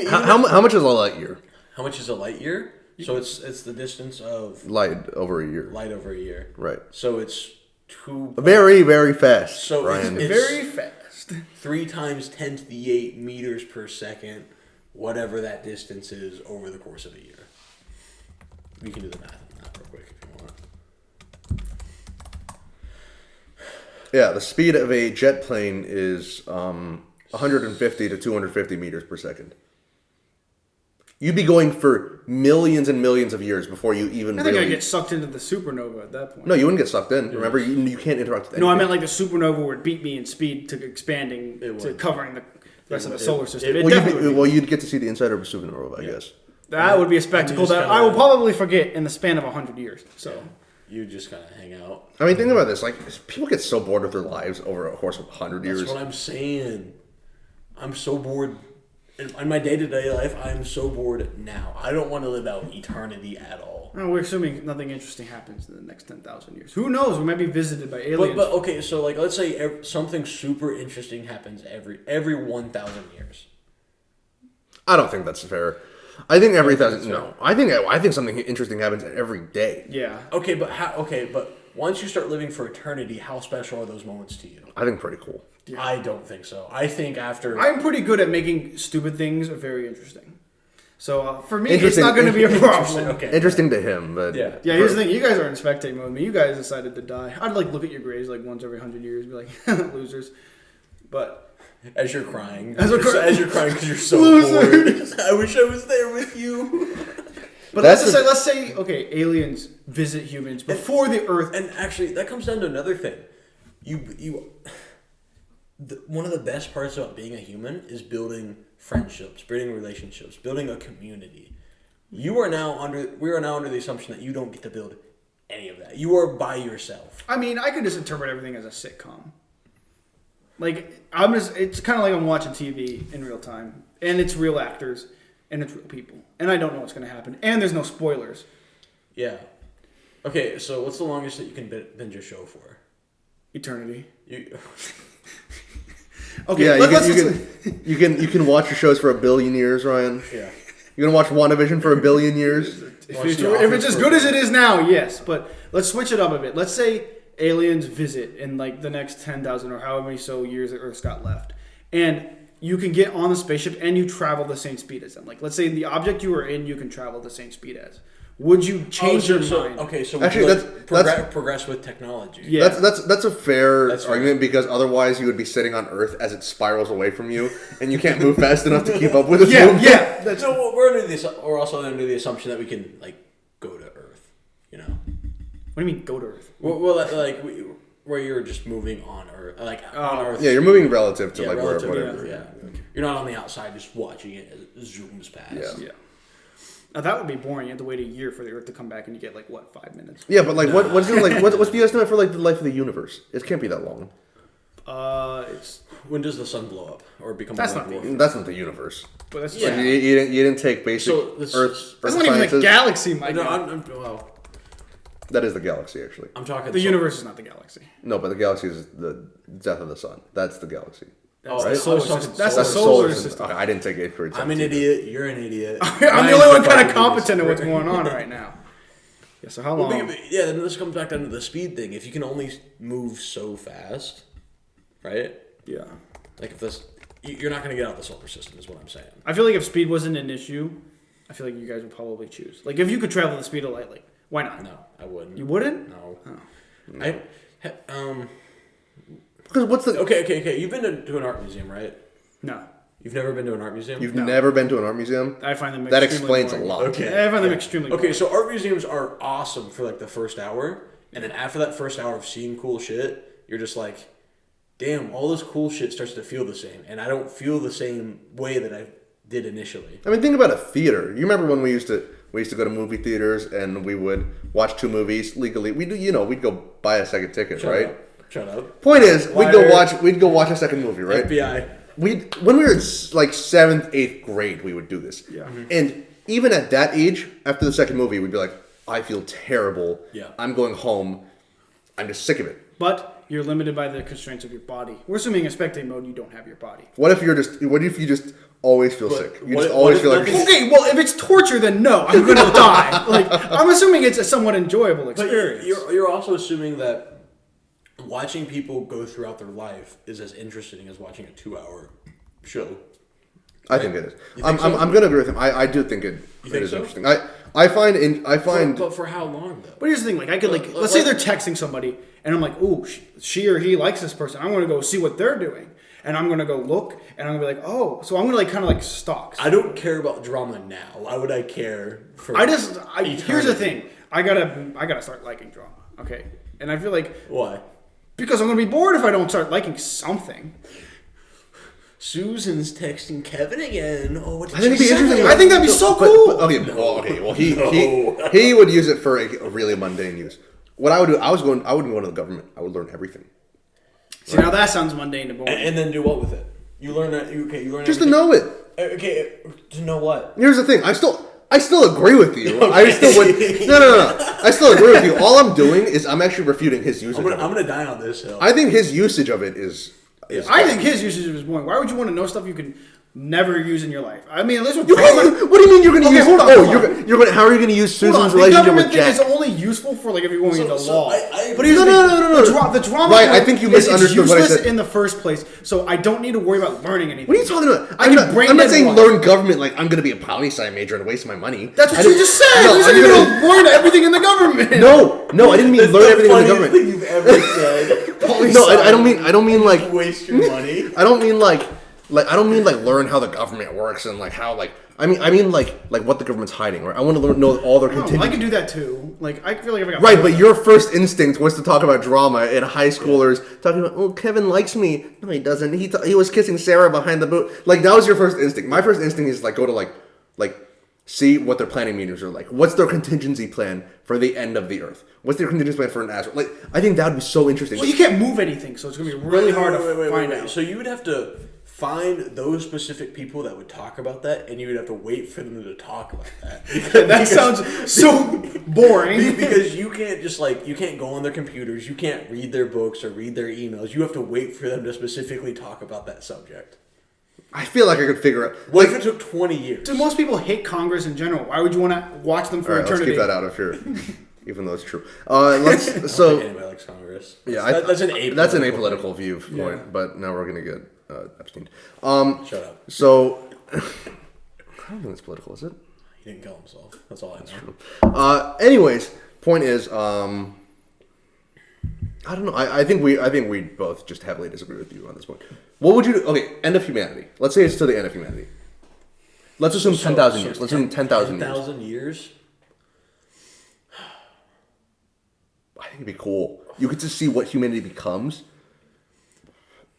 How much is a light year? How much is a light year? So it's the distance of Light over a year. light over a year. Right. So it's two. Very, very fast, So Ryan. it's Very fast. 3 times 10 to the 8 meters per second, whatever that distance is over the course of a year. We can do the math on that real quick if you want. Yeah, the speed of a jet plane is 150 to 250 meters per second. You'd be going for millions and millions of years before you even I think really... I'd get sucked into the supernova at that point. No, you wouldn't get sucked in. Remember, you can't interact with anything. No, I meant like the supernova would beat me in speed to expanding It to would. covering the rest of the solar system. it- It Well, definitely would be. you'd get to see the inside of a supernova, I guess. That would be a spectacle just that kinda- I will probably forget in the span of 100 years. So You just kind of hang out. I mean, think about this. Like, people get so bored with their lives over a course of 100 years. That's what I'm saying. I'm so bored. In my day-to-day life, I'm so bored now. I don't want to live out eternity at all. we're assuming nothing interesting happens in the next 10,000 years. Who knows? We might be visited by aliens. But okay, so let's say something super interesting happens every 1,000 years. I don't think that's fair. I think every thousand. No, I think something interesting happens every day. Yeah. Okay, but how? Okay, but once you start living for eternity, how special are those moments to you? I think pretty cool. Yeah. I don't think so. I think after I'm pretty good at making stupid things very interesting. So for me, it's not going to be a problem. Okay. Interesting to him, but Yeah. Here's the thing: you guys are in spectate mode. You guys decided to die. I'd like look at your graves like once every 100 years, and be like losers. But as you're crying, as you're crying because you're so bored. I wish I was there with you. But let's say okay, aliens visit humans before the Earth, and actually that comes down to another thing. One of the best parts about being a human is building friendships, building relationships, building a community. We are now under the assumption that you don't get to build any of that. You are by yourself. I mean, I could just interpret everything as a sitcom. Like it's kind of like I'm watching TV in real time, and it's real actors, and it's real people, and I don't know what's going to happen, and there's no spoilers. Yeah. Okay, so what's the longest that you can binge a show for? Eternity. Okay, yeah, you can watch your shows for 1 billion years, Ryan. Yeah. You're gonna watch WandaVision for 1 billion years. If it's as good as it is now, yes. But let's switch it up a bit. Let's say aliens visit in like the next 10,000 or however many so years that Earth's got left, and you can get on the spaceship and you travel the same speed as them. Like let's say the object you are in, you can travel the same speed as. Would you change your mind? Okay, so actually, progress with technology. Yeah, that's a fair argument because otherwise you would be sitting on Earth as it spirals away from you, and you can't move fast enough to keep up with it. Yeah. So we're also under the assumption that we can like go to Earth. You know. What do you mean go to Earth? Well, like where you're just moving on Earth, on Earth. Yeah, you're moving relative to whatever. Yeah. You're not on the outside just watching it as it zooms past. Yeah. Now that would be boring. You have to wait a year for the Earth to come back, and you get like 5 minutes. Yeah, but like what's the estimate for like the life of the universe? It can't be that long. It's when does the sun blow up or become? That's not the universe. But that's like, you didn't take basic Earth. That's not even the galaxy, Mike. No, that is the galaxy actually. I'm talking. The universe is not the galaxy. No, but the galaxy is the death of the sun. That's the galaxy. That's the solar system. That's the solar system. Okay, I didn't take 8th grade. I'm an idiot. You're an idiot. I'm the only one kind of competent in what's going on right now. Yeah. So how long? Yeah. Then this comes back down to the speed thing. If you can only move so fast, right? Yeah. Like if you're not going to get out the solar system, is what I'm saying. I feel like if speed wasn't an issue, I feel like you guys would probably choose. Like if you could travel the speed of light, like why not? No, I wouldn't. You wouldn't? No. No. Because what's the okay? You've been to an art museum, right? No. You've never been to an art museum? You've never been to an art museum? I find them that explains boring. A lot. Okay. I find them extremely boring. Okay, so art museums are awesome for like the first hour, and then after that first hour of seeing cool shit, you're just like, damn, all this cool shit starts to feel the same, and I don't feel the same way that I did initially. I mean, think about a theater. You remember when we used to go to movie theaters and we would watch 2 movies legally. We'd go buy a second ticket, right? Shut up. Point is, we'd go watch a second movie, right? FBI. When we were in like 7th, 8th grade, we would do this. Yeah. Mm-hmm. And even at that age, after the second movie, we'd be like, I feel terrible. Yeah. I'm going home. I'm just sick of it. But you're limited by the constraints of your body. We're assuming in spectate mode you don't have your body. What if you just always feel sick? You just always feel like... Okay, well, if it's torture, then no, I'm going to die. Like, I'm assuming it's a somewhat enjoyable experience. But you're also assuming that watching people go throughout their life is as interesting as watching a 2-hour show. Right? I think it is. I'm going to agree with him. I do think it is interesting. I find. But for how long though? But here's the thing: like I could let's say they're texting somebody, and I'm like, "Ooh, she or he likes this person. I'm going to go see what they're doing, and I'm going to go look, and I'm going to be like, oh, so I'm going to kind of stalk." I don't care about drama now. Why would I care for? Here's the thing: I gotta start liking drama. Okay, and I feel like why? Because I'm going to be bored if I don't start liking something. Susan's texting Kevin again. Oh, what did I think that'd be so cool. Well, he would use it for a really mundane use. What I would do, I wouldn't go into the government. I would learn everything. See, now that sounds mundane and boring. And then do what with it? You learn that. Okay, you learn just everything. To know it. Okay, to know what? Here's the thing. I still agree with you. Okay. I still would. No. I still agree with you. All I'm doing is I'm actually refuting his usage. I'm gonna die on this hill. I think his usage of it is I think his usage is boring. Why would you want to know stuff you can never use in your life. I mean, at least with What do you mean you're going to use? Hold on, hold on. You're going. How are you going to use Susan's The relationship government with thing Jack? is only useful for like if you're going into law. But No. The drama. Right, I think you misunderstood what I said. In the first place, so I don't need to worry about learning anything. What are you talking about? I'm not saying learn government like I'm going to be a poli-sci major and waste my money. That's what you just said. No, you said you're going to learn everything in the government. No, I didn't mean learn everything in the government. Thing you've ever said. No, I don't mean like waste your money. I don't mean like learn how the government works and like how like I mean like what the government's hiding. Right? I want to know all their contingencies. I can do that too. Like I feel like I got right, but your first instinct was to talk about drama and high schoolers talking about, oh, Kevin likes me. No, he doesn't. He was kissing Sarah behind the boot. Like that was your first instinct. My first instinct is like go to like see what their planning meetings are like. What's their contingency plan for the end of the Earth? What's their contingency plan for an asteroid? Like I think that would be so interesting. Well, you can't move anything, so it's gonna be really hard to find out. So you would have to find those specific people that would talk about that, and you would have to wait for them to talk about that. That sounds so boring. Because you can't just you can't go on their computers, you can't read their books or read their emails. You have to wait for them to specifically talk about that subject. I feel like I could figure out. What if it took 20 years? Dude, most people hate Congress in general. Why would you want to watch them for eternity? Let's keep that out of here, even though it's true. Let's. I don't think anybody likes Congress. Yeah, that's an apolitical viewpoint. Yeah. But now we're gonna get Epstein. Shut up. So I don't think it's political, is it? He didn't kill himself. That's all I know. Anyways, point is, I don't know. I think we both just heavily disagree with you on this point. What would you do? Okay, end of humanity. Let's say it's to the end of humanity. Let's assume 10,000 years. Let's assume 10,000 years. 10,000 years? I think it'd be cool. You get to see what humanity becomes.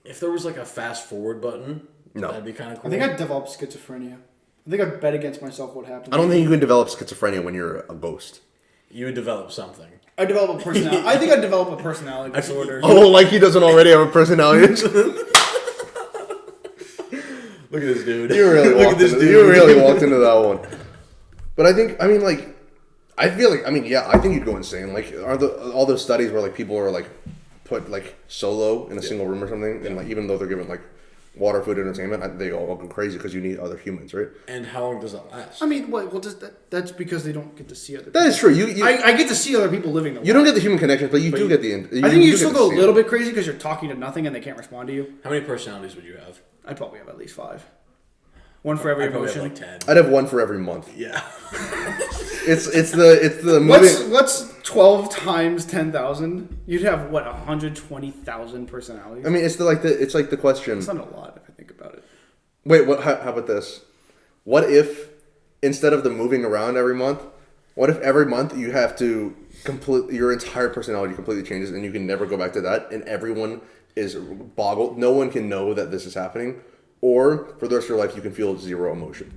If there was like a fast forward button, that'd be kind of cool. I think I'd develop schizophrenia. I think I'd bet against myself what happened. I don't think you can develop schizophrenia when you're a ghost. You would develop something. I develop a personality. I think I'd develop a personality disorder. Oh, like he doesn't already have a personality. Look at this dude. You really walked into that one. But I think, I think you'd go insane. Like, are all those studies where like people are like put like solo in a single room or something, and like even though they're given like water, food, entertainment, they all go crazy because you need other humans, right? And how long does that last? I mean, that's because they don't get to see other people. That is true. I get to see other people living the You don't get the human connection, but you do get the... I think you still go a little bit crazy because you're talking to nothing and they can't respond to you. How many personalities would you have? I'd probably have at least 5. One for every emotion. Have like 10. I'd have one for every month. Yeah. It's the movie. What's 12 times 10,000? You'd have what, 120,000 personalities? I mean, it's like the question. It's not a lot if I think about it. Wait, what? How about this? What if instead of the moving around every month, what if every month you have to your entire personality completely changes and you can never go back to that, and everyone is boggled. No one can know that this is happening, or for the rest of your life you can feel zero emotion.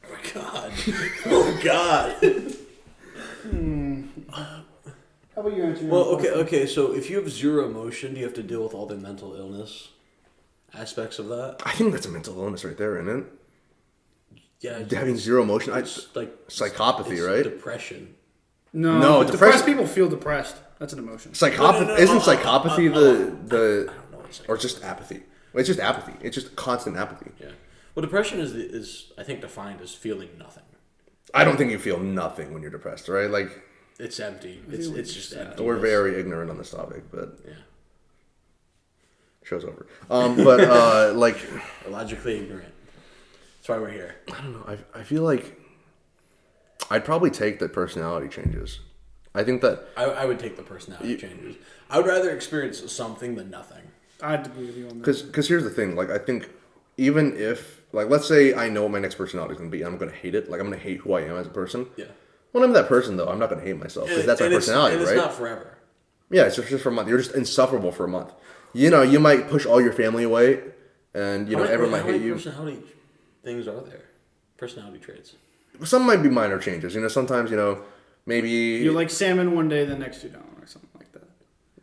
Oh my god! Oh god! How about you answer? Well, okay. So if you have zero emotion, do you have to deal with all the mental illness aspects of that? I think that's a mental illness right there, isn't it? Yeah, having zero emotion. It's like psychopathy, right? Depression. No, depressed people feel depressed. That's an emotion. Psychopathy isn't psychopathy the I don't know what or just apathy. It's just apathy. It's just constant apathy. Yeah. Well, depression is I think defined as feeling nothing. I don't think you feel nothing when you're depressed, right? Like it's empty. It's just empty. We're very ignorant on this topic, but yeah. Show's over. But like illogically ignorant. That's why we're here. I don't know. I feel like I'd probably take the personality changes. I think that I would take the personality changes. I would rather experience something than nothing. I'd agree with you on that. Because here's the thing. Like I think even if like let's say I know what my next personality is going to be, and I'm going to hate it. Like I'm going to hate who I am as a person. Yeah. When I'm that person though, I'm not going to hate myself because that's my personality, it's right? It's not forever. Yeah, it's just for a month. You're just insufferable for a month. You know, you might push all your family away, and everyone might hate you. How many personality things are there? Personality traits. Some might be minor changes. You know, sometimes maybe you like salmon one day, the next you don't, or something like that.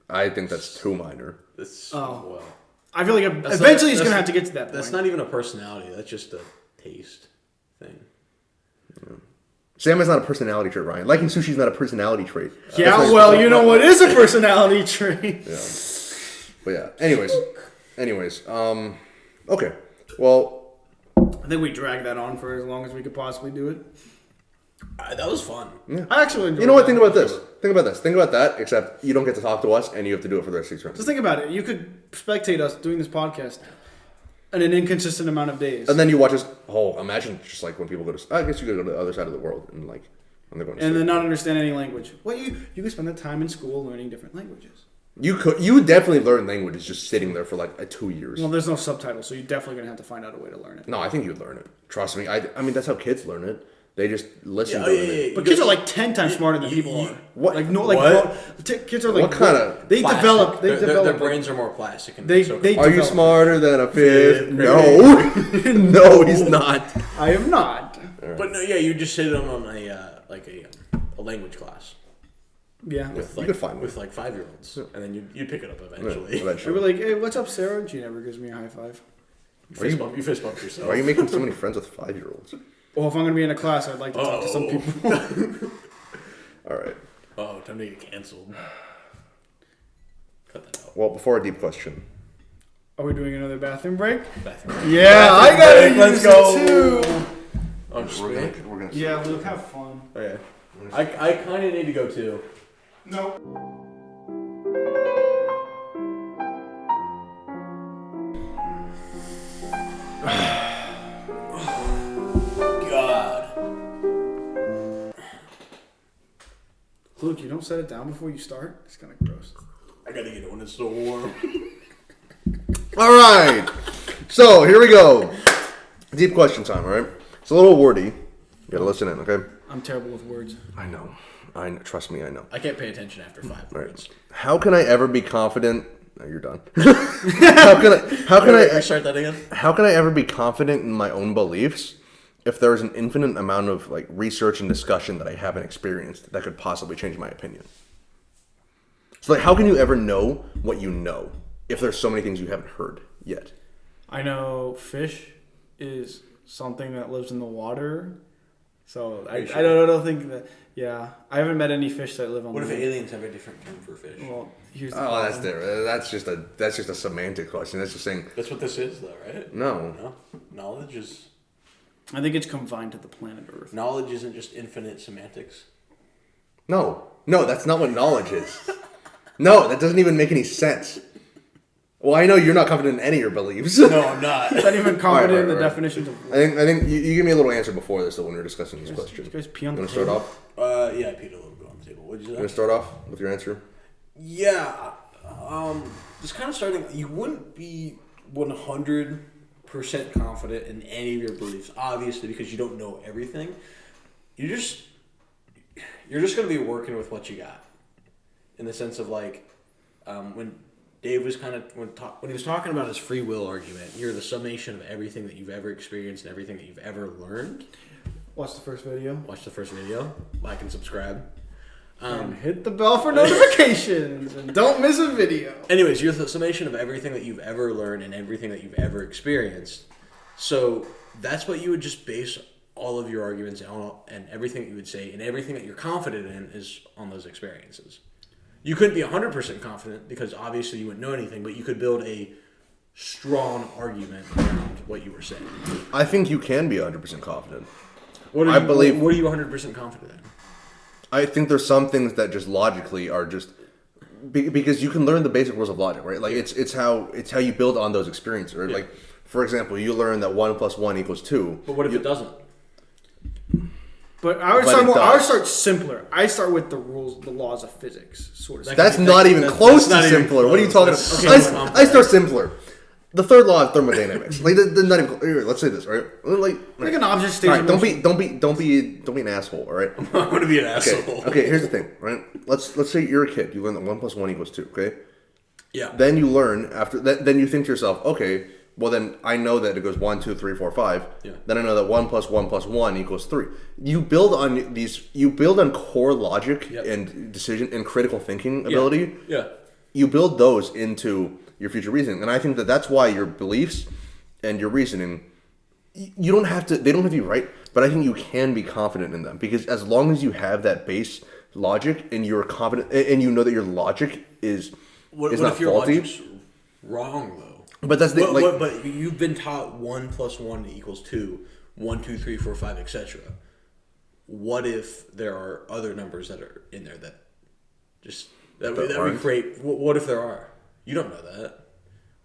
I think that's too minor. Well. I feel like eventually he's gonna have to get to that point. That's not even a personality. That's just a taste thing. Yeah. Salmon's not a personality trait, Ryan. Liking sushi is not a personality trait. Yeah, well, you know what is a personality trait? Yeah. But yeah. Anyways. Okay. Well, I think we dragged that on for as long as we could possibly do it. That was fun. Yeah. I actually enjoyed You know what? that. Think about this. Think about that, except you don't get to talk to us and you have to do it for the rest of these rounds. Just think about it. You could spectate us doing this podcast in an inconsistent amount of days. And then you watch us. Oh, imagine just like when people go to. I guess you could go to the other side of the world and like when they're going to. And then not understand any language. Well, you could spend the time in school learning different languages. You would definitely learn languages just sitting there for like 2 years. Well, there's no subtitles, so you're definitely gonna have to find out a way to learn it. No, I think you'd learn it. Trust me. I mean, that's how kids learn it. They just listen to it. But kids are like 10 times smarter than people are. What? Like no, like What? Kids are like What kind of? They Plastic. develop. They Their develop. brains are more plastic. And They Are you develop. smarter than a fifth? Fifth No, no, he's not. I am not. But no, yeah, you just sit them on a language class Yeah. with You could find with like 5-year-olds, and then you pick it up eventually. I'd be like, hey, what's up, Sarah? And she never gives me a high five. You fist bump yourself. Why are you making so many friends with 5-year-olds? Well, if I'm gonna be in a class, I'd like to talk to some people. All right. Oh, time to get canceled. Cut that out. Well, before a deep question. Are we doing another bathroom break? Bathroom. Yeah, I gotta use Let's go. it too. Oh, just We're wait. gonna Yeah, Luke, have fun. Okay. I kind of need to go too. No. God. Luke, you don't set it down before you start? It's kind of gross. I gotta get it when it's still warm. All right. So here we go. Deep question time. All right. It's a little wordy. You gotta listen in, okay? I'm terrible with words. I know. Trust me, I know. I can't pay attention after 5 Right. minutes. How can I ever be confident? No, you're done. How can I start that again? How can I ever be confident in my own beliefs if there is an infinite amount of like research and discussion that I haven't experienced that could possibly change my opinion? So like, how can you ever know what you know if there's so many things you haven't heard yet? I know fish is something that lives in the water. So I don't think that. Yeah, I haven't met any fish that live on. What the if aliens have a different term for fish? Well, here's the Oh, problem. that's different. That's just a semantic question. That's just saying That's what this is, though, right? no. No. Knowledge is. I think it's confined to the planet Earth. Knowledge isn't just infinite semantics. No, that's not what knowledge is. No, that doesn't even make any sense. Well, I know you're not confident in any of your beliefs. No, I'm not. Is that even confident in the Right. definitions of? I think you give me a little answer before this, though, when we were discussing this question. You guys pee on You the want to start table? off? Yeah, I peed a little bit on the table. What did you You say? want to start off with your answer? Yeah. Just kind of starting. You wouldn't be 100% confident in any of your beliefs, obviously, because you don't know everything. You're just going to be working with what you got, in the sense of like, when Dave was when he was talking about his free will argument, you're the summation of everything that you've ever experienced and everything that you've ever learned. Watch the first video. Watch the first video, like and subscribe. And hit the bell for notifications. And don't miss a video. Anyways, you're the summation of everything that you've ever learned and everything that you've ever experienced. So that's what you would just base all of your arguments on, and everything that you would say and everything that you're confident in is on those experiences. You couldn't be 100% confident because obviously you wouldn't know anything, but you could build a strong argument around what you were saying. I think you can be 100% confident. What are I you, believe- What are you 100% confident in? I think there's some things that just logically are just because you can learn the basic rules of logic, right? Like it's how you build on those experiences, right? Yeah. Like for example, you learn that 1 + 1 = 2. But what if it doesn't? But I would But start it more. I would does. start simpler. I start with the rules, the laws of physics, sort of. That's That- not even that's close not to even simpler. What are you close. talking That's about? okay, I start simpler. The third law of thermodynamics. Like the not even. Here, let's say this, right? Like an object stays All right, in don't be an asshole. All right. I'm going to be an asshole. Okay. Here's the thing, right? Let's say you're a kid. You learn that 1 + 1 = 2. Okay. Yeah. Then you learn after that. Then you think to yourself, okay, well then I know that it goes 1, 2, 3, 4, 5. Yeah. Then I know that 1 + 1 + 1 = 3. You build on these. You build on core logic Yep. and decision and critical thinking ability. Yeah. You build those into your future reasoning, and I think that that's why your beliefs and your reasoning, you don't have to. They don't have to be right, but I think you can be confident in them because as long as you have that base logic and you're confident and you know that your logic is What not if your faulty. logic's wrong, though? But that's the But you've been taught 1 + 1 = 2, 1, 2, 3, 4, 5, etc. What if there are other numbers that are in there that we create? What if there are? You don't know that.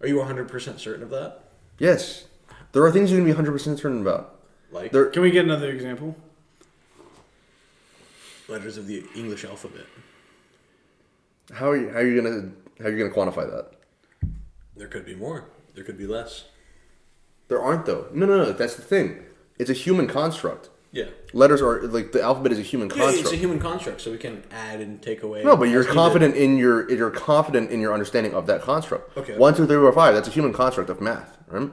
Are you 100% certain of that? Yes. There are things you can be 100% certain about. Like, can we get another example? Letters of the English alphabet. How are you gonna quantify that? There could be more. There could be less. There aren't though. No. That's the thing. It's a human construct. Yeah. Letters are like the alphabet is a human construct. Yeah, it's a human construct, so we can add and take away. No, but you're confident in your understanding of that construct. Okay. 1, 2, 3, 4, 5. That's a human construct of math, right?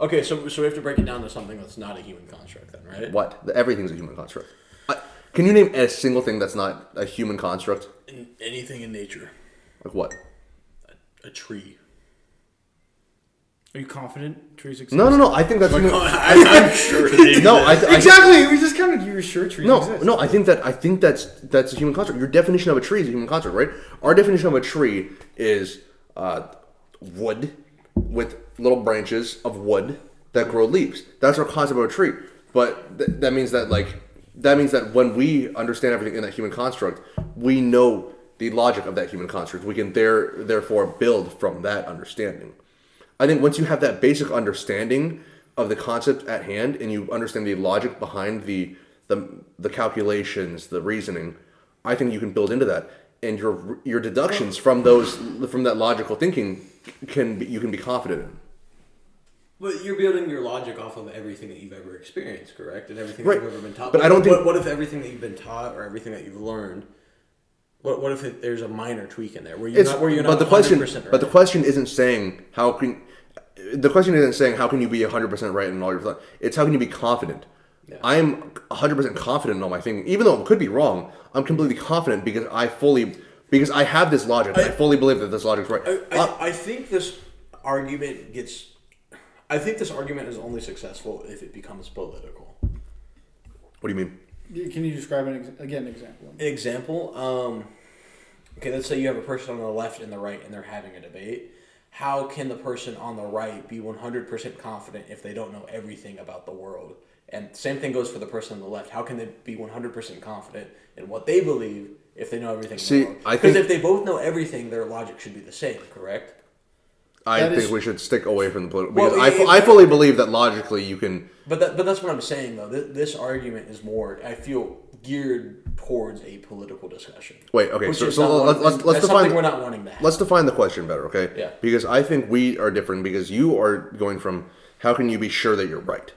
Okay. So we have to break it down to something that's not a human construct, then, right? What? Everything's a human construct. Can you name a single thing that's not a human construct? Anything in nature. Like what? A tree. Are you confident trees exist? No. I think that's. I'm sure they exist. No, exactly. We just kind of you were sure trees exist. No. I think that's a human construct. Your definition of a tree is a human construct, right? Our definition of a tree is wood with little branches of wood that grow leaves. That's our concept of a tree. But that means that when we understand everything in that human construct, we know the logic of that human construct. We can therefore build from that understanding. I think once you have that basic understanding of the concept at hand and you understand the logic behind the calculations, the reasoning, I think you can build into that. And your deductions from that logical thinking you can be confident in. But you're building your logic off of everything that you've ever experienced, correct? And everything right. that you've ever been taught. But I don't think. What if everything that you've been taught or everything that you've learned? What if there's a minor tweak in there where you're not 100% right? But the question isn't saying how can. The question isn't saying how can you be 100% right in all your thoughts. It's how can you be confident. Yeah. I'm 100% confident in all my thinking, even though it could be wrong. I'm completely confident because I have this logic. I fully believe that this logic is right. I think this argument is only successful if it becomes political. What do you mean? Can you describe an example? An example? Okay, let's say you have a person on the left and the right and they're having a debate. How can the person on the right be 100% confident if they don't know everything about the world? And same thing goes for the person on the left. How can they be 100% confident in what they believe if they know everything in the world? Because if they both know everything, their logic should be the same, correct? I think we should stick away from the political. Because I fully believe that logically you can. But that's what I'm saying, though. This argument is more, I feel, geared towards a political discussion. Wait, okay. So let's define. We're not wanting that. Let's define the question better, okay? Yeah. Because I think we are different. Because you are going from how can you be sure that you're right?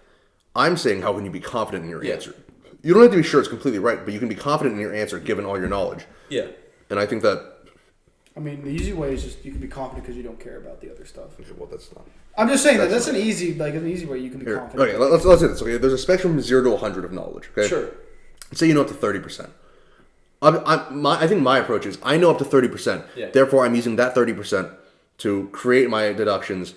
I'm saying how can you be confident in your answer? You don't have to be sure it's completely right, but you can be confident in your answer given all your knowledge. Yeah. And I think that. I mean, the easy way is just you can be confident because you don't care about the other stuff. Okay, well, that's not. I'm just saying that's an easy way you can be confident. Okay, let's do this. Okay, there's a spectrum from 0 to 100 of knowledge. Okay. Sure. Say you know up to 30%. I think my approach is I know up to 30%. Yeah. Therefore, I'm using that 30% to create my deductions,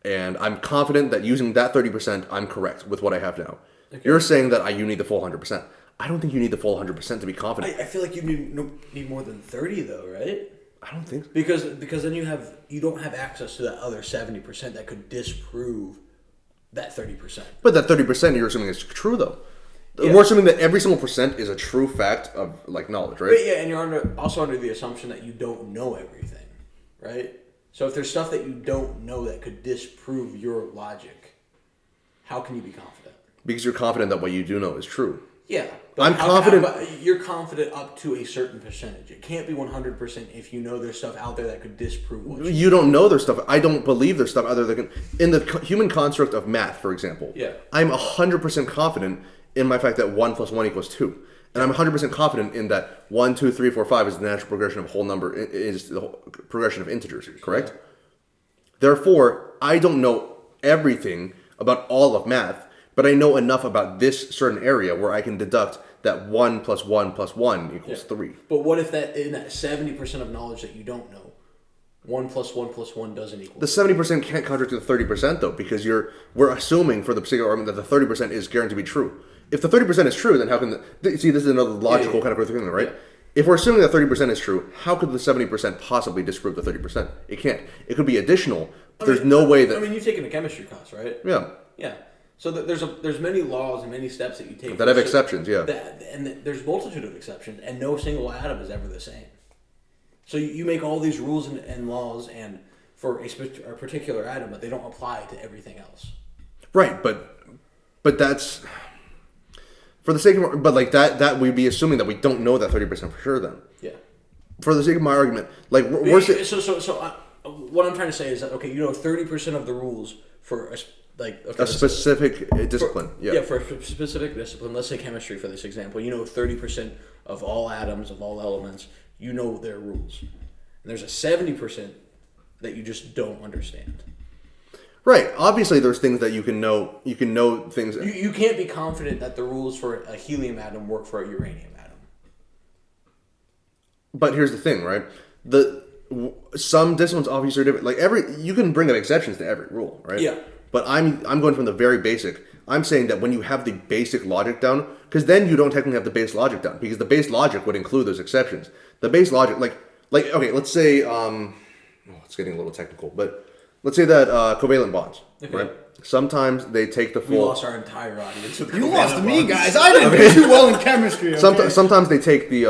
and I'm confident that using that 30%, I'm correct with what I have now. Okay. You're saying that you need the full 100%. I don't think you need the full 100% to be confident. I feel like you need more than 30 though, right? I don't think so. Because then you don't have access to that other 70% that could disprove that 30%. But that 30% you're assuming is true though. Yeah. We're assuming that every single percent is a true fact of like knowledge, right? But yeah, and you're also under the assumption that you don't know everything, right? So if there's stuff that you don't know that could disprove your logic, how can you be confident? Because you're confident that what you do know is true. Yeah. I'm confident. But you're confident up to a certain percentage. It can't be 100% if you know there's stuff out there that could disprove what you don't know there's stuff. I don't believe there's stuff other than in the human construct of math, for example. Yeah. I'm 100% confident in my fact that 1 + 1 = 2. And I'm 100% confident in that 1, 2, 3, 4, 5 is the natural progression of a whole number, is the progression of integers, correct? Yeah. Therefore, I don't know everything about all of math, but I know enough about this certain area where I can deduct that 1 + 1 + 1 = 3. But what if that in that 70% of knowledge that you don't know, 1 + 1 + 1 doesn't equal? The 70% can't contradict the 30% though, because we're assuming for the particular argument that the 30% is guaranteed to be true. If the 30% is true, then how can see this is another logical kind of thing, right? if we're assuming that 30% is true, how could the 70% possibly disprove the 30%? It can't. It could be additional. But there's no way that. I mean, you've taken a chemistry class, right? Yeah. Yeah. So there's many laws and many steps that you take that have exceptions. Yeah. There's multitude of exceptions, and no single atom is ever the same. So you make all these rules and laws and for a particular atom, but they don't apply to everything else. Right, but that's for the sake of, but like that we'd be assuming that we don't know that 30% for sure. Then, yeah. For the sake of my argument, like what I'm trying to say is that okay, 30% of the rules for a specific discipline. For a specific discipline. Let's say chemistry for this example. 30% of all atoms of all elements. Their rules, and there's a 70% that you just don't understand. Right. Obviously, there's things that you can know. You can know things. You can't be confident that the rules for a helium atom work for a uranium atom. But here's the thing, right? Some disciplines obviously are different. Like you can bring up exceptions to every rule, right? Yeah. But I'm going from the very basic. I'm saying that when you have the basic logic down, because then you don't technically have the base logic down, because the base logic would include those exceptions. The base logic, like okay, let's say, it's getting a little technical, but let's say that covalent bonds, right? Sometimes they take the full. We lost our entire audience. You lost me, guys. I didn't do too well in chemistry. Okay? Sometimes they take the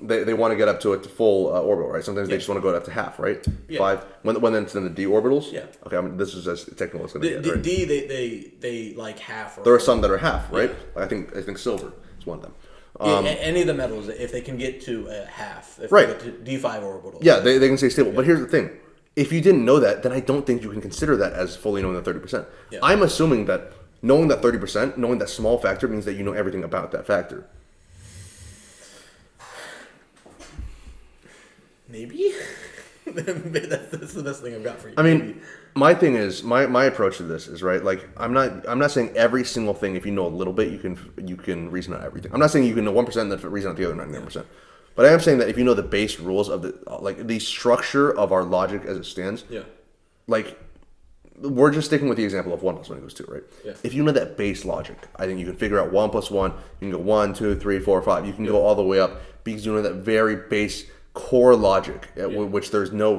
they want to get up to a full orbital, right? Sometimes they just want to go up to half, right? Yeah. 5 when it's in the d orbitals. Yeah. Okay, this is as technical as it's going to get. Right? D they like half. There are some that are half, right? Yeah. I think silver is one of them. Any of the metals, if they can get to a half, if right? They get to D5 orbitals. Yeah, they can stay stable. Yeah. But here's the thing. If you didn't know that, then I don't think you can consider that as fully knowing the 30%. Yeah. I'm assuming that knowing that 30%, knowing that small factor, means that you know everything about that factor. Maybe? That's the best thing I've got for you. I mean, my thing is, my approach to this is, right, like, I'm not saying every single thing, if you know a little bit, you can reason out everything. I'm not saying you can know 1% and then reason out the other 99%. But I am saying that if you know the base rules of the structure of our logic as it stands, yeah, like we're just sticking with the example of 1 + 1 = 2, right? Yeah. If you know that base logic, I think you can figure out 1 + 1. You can go 1, 2, 3, 4, 5. You can go all the way up because you know that very base core logic, which there's no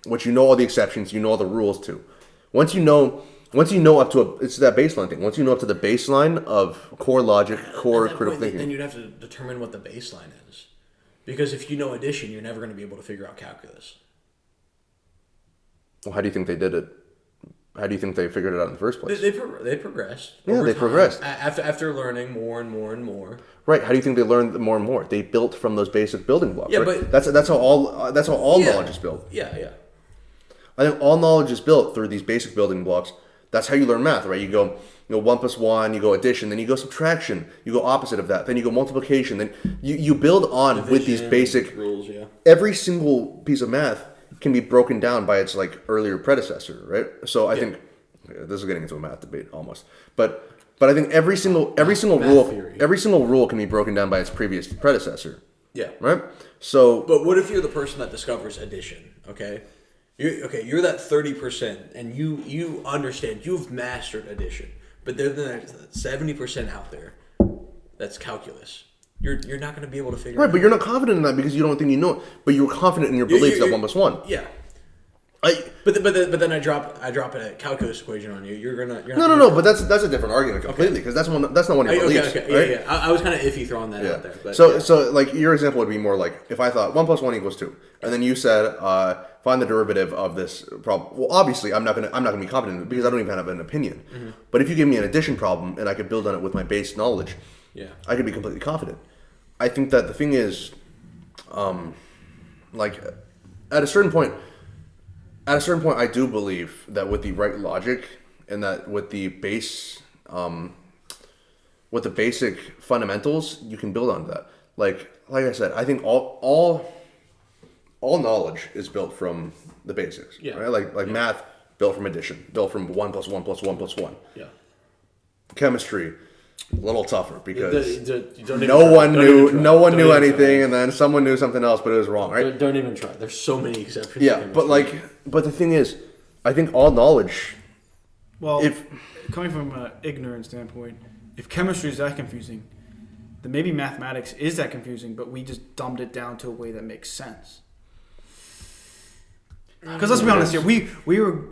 which you know all the exceptions, you know all the rules to. Once you know up to it's that baseline thing. Once you know up to the baseline of core logic, core critical thinking, then you'd have to determine what the baseline is. Because if you know addition, you're never going to be able to figure out calculus. Well, how do you think they did it? How do you think they figured it out in the first place? They progressed. Yeah, they progressed. After learning more and more and more. Right. How do you think they learned more and more? They built from those basic building blocks. Yeah, right? but that's how all knowledge is built. Yeah. I think all knowledge is built through these basic building blocks. That's how you learn math, right? You go 1 + 1, you go addition, then you go subtraction, you go opposite of that, then you go multiplication, then you build on division, with these basic rules. Yeah. Every single piece of math can be broken down by its earlier predecessor, right? So I think this is getting into a math debate almost, but I think every single rule can be broken down by its previous predecessor. Yeah. Right. So. But what if you're the person that discovers addition? Okay. You're that 30%, and you understand, you've mastered addition, but there's that 70% out there that's calculus. You're not going to be able to figure it out. Right, but you're not confident in that because you don't think you know it, but you're confident in your beliefs that 1 + 1. Yeah. But then I drop a calculus equation on you. You're not. No. But that's a different argument completely because that's not one of your beliefs. Okay. Right? Yeah. I was kind of iffy throwing that out there. But, so your example would be more like if I thought 1 + 1 = 2, and then you said find the derivative of this problem. Well, obviously I'm not gonna be confident in it because I don't even have an opinion. Mm-hmm. But if you give me an addition problem and I could build on it with my base knowledge, I could be completely confident. I think that the thing is, at a certain point, I do believe that with the right logic and that with the basic fundamentals, you can build on that. Like I said, I think all knowledge is built from the basics. Yeah. Right? Like math built from addition, built from 1 + 1 + 1 + 1. Yeah. Chemistry, a little tougher because no one knew anything, and then someone knew something else, but it was wrong, right? Don't even try. There's so many exceptions. Yeah, but the thing is, I think all knowledge. Well, coming from an ignorant standpoint, if chemistry is that confusing, then maybe mathematics is that confusing, but we just dumbed it down to a way that makes sense. Because let's be honest here, we were,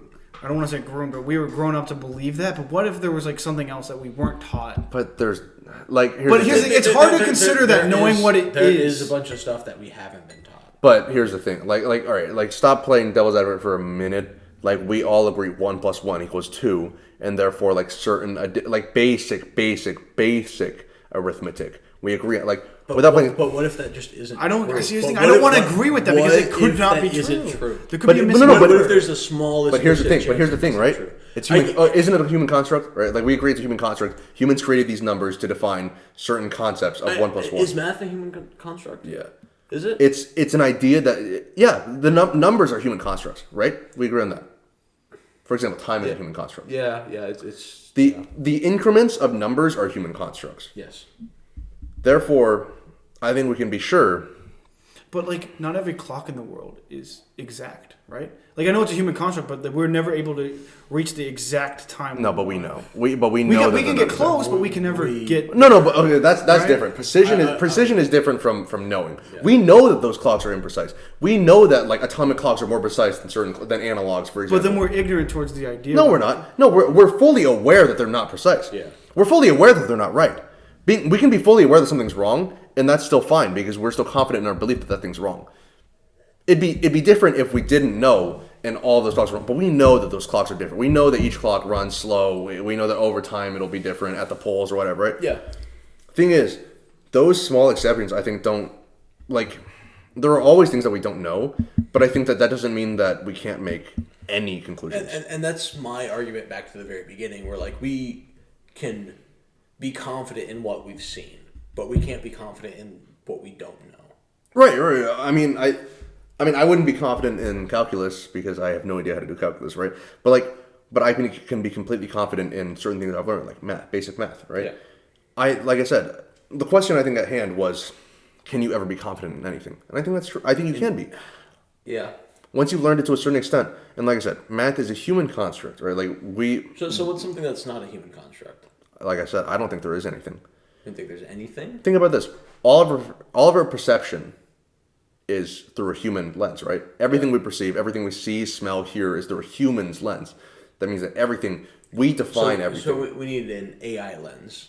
I don't want to say grown, but we were grown up to believe that. But what if there was like something else that we weren't taught? But there's like... It's hard to consider that knowing what it is. There is a bunch of stuff that we haven't been taught. But here's the thing. Like, all right, like, stop playing devil's advocate for a minute. Like, we all agree 1 + 1 = 2, and therefore, like, certain, like, basic arithmetic. We agree, like, without playing... But what if that just isn't I don't want to agree with that because it could not be true. True. There could be a missing... What if there's the smallest... But here's the thing, right? It's human, isn't it a human construct, right? Like, we agree it's a human construct. Humans created these numbers to define certain concepts of 1 + 1. Is math a human construct? Yeah. Is it? It's an idea that... Yeah, the numbers are human constructs, right? We agree on that. For example, time is a human construct. Yeah, it's the increments of numbers are human constructs. Yes. Therefore, I think we can be sure. But like, not every clock in the world is exact, right? Like, I know it's a human construct, but we're never able to reach the exact time. No, but we know. We know we can get close, but we can never get. No, but okay, that's right? Different. Precision is different from knowing. Yeah. We know that those clocks are imprecise. We know that like atomic clocks are more precise than analogs, for example. But then we're ignorant towards the idea. No, we're not. No, we're fully aware that they're not precise. Yeah. We're fully aware that they're not right. We can be fully aware that something's wrong, and that's still fine because we're still confident in our belief that thing's wrong. It'd be different if we didn't know and all those clocks are wrong. But we know that those clocks are different. We know that each clock runs slow. We know that over time it'll be different at the poles or whatever, right? Yeah. Thing is, those small exceptions I think don't, like, there are always things that we don't know, but I think that doesn't mean that we can't make any conclusions. And that's my argument back to the very beginning where, like, we can be confident in what we've seen, but we can't be confident in what we don't know. Right. I mean, I wouldn't be confident in calculus because I have no idea how to do calculus, right? But I can be completely confident in certain things that I've learned, like math, basic math, right? Yeah. Like I said, the question I think at hand was, can you ever be confident in anything? And I think that's true. I think you can be. Yeah. Once you've learned it to a certain extent, and like I said, math is a human construct, right? Like So what's something that's not a human construct? Like I said, I don't think there is anything. You don't think there's anything? Think about this. All of our perception is through a human lens, right? Everything we perceive, everything we see, smell, hear is through a human's lens. That means that we define everything. So we need an AI lens.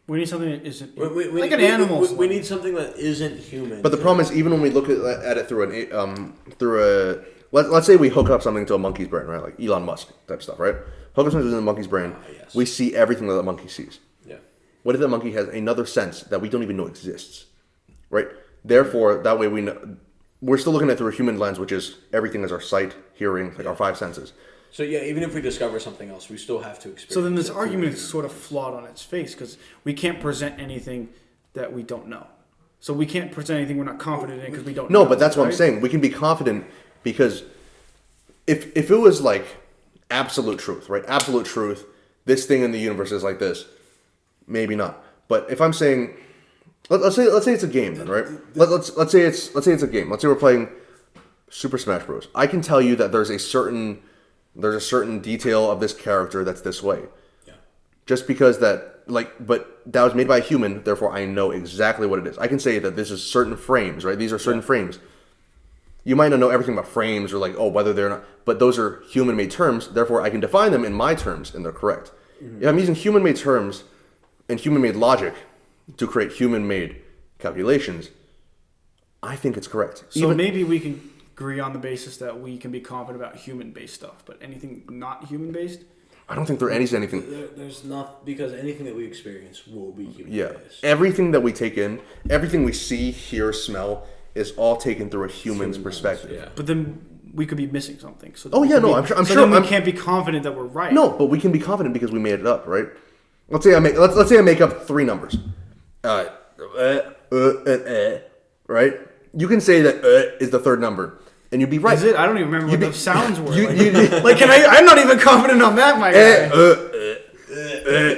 We need something that isn't like an animal. We need something that isn't human. But the problem is, even when we look at it let's say we hook up something to a monkey's brain, right? Like Elon Musk type stuff, right? Hook up something to the monkey's brain. Yes. We see everything that the monkey sees. Yeah. What if the monkey has another sense that we don't even know exists, right? Therefore, that way we know we're still looking at it through a human lens, which is everything is our sight, hearing, like our five senses. So yeah, even if we discover something else, we still have to experience. So then this argument is sort of flawed on its face because we can't present anything that we don't know. So we can't present anything we're not confident in because we don't know. No, but that's what I'm saying. We can be confident because if it was like absolute truth, right? Absolute truth, this thing in the universe is like this. Maybe not. But if I'm saying, let's say it's a game then, right? Let's say it's a game. Let's say we're playing Super Smash Bros. I can tell you that there's a certain detail of this character that's this way. Yeah. Just because but that was made by a human, therefore I know exactly what it is. I can say that this is certain frames, right? These are certain frames. You might not know everything about frames or whether they're not, but those are human-made terms, therefore I can define them in my terms and they're correct. Mm-hmm. If I'm using human-made terms and human-made logic to create human-made calculations, I think it's correct. So maybe we can agree on the basis that we can be confident about human-based stuff, but anything not human-based? I don't think there is anything. There's not, because anything that we experience will be human-based. Yeah, everything that we take in, everything we see, hear, smell, is all taken through a human's perspective. Yeah. But then we could be missing something. So I'm sure. Then we can't be confident that we're right. No, but we can be confident because we made it up, right? Let's say I make up three numbers. Right? You can say that is the third number, and you'd be right. Is it? I don't even remember what the sounds were. I'm not even confident on that, my guy.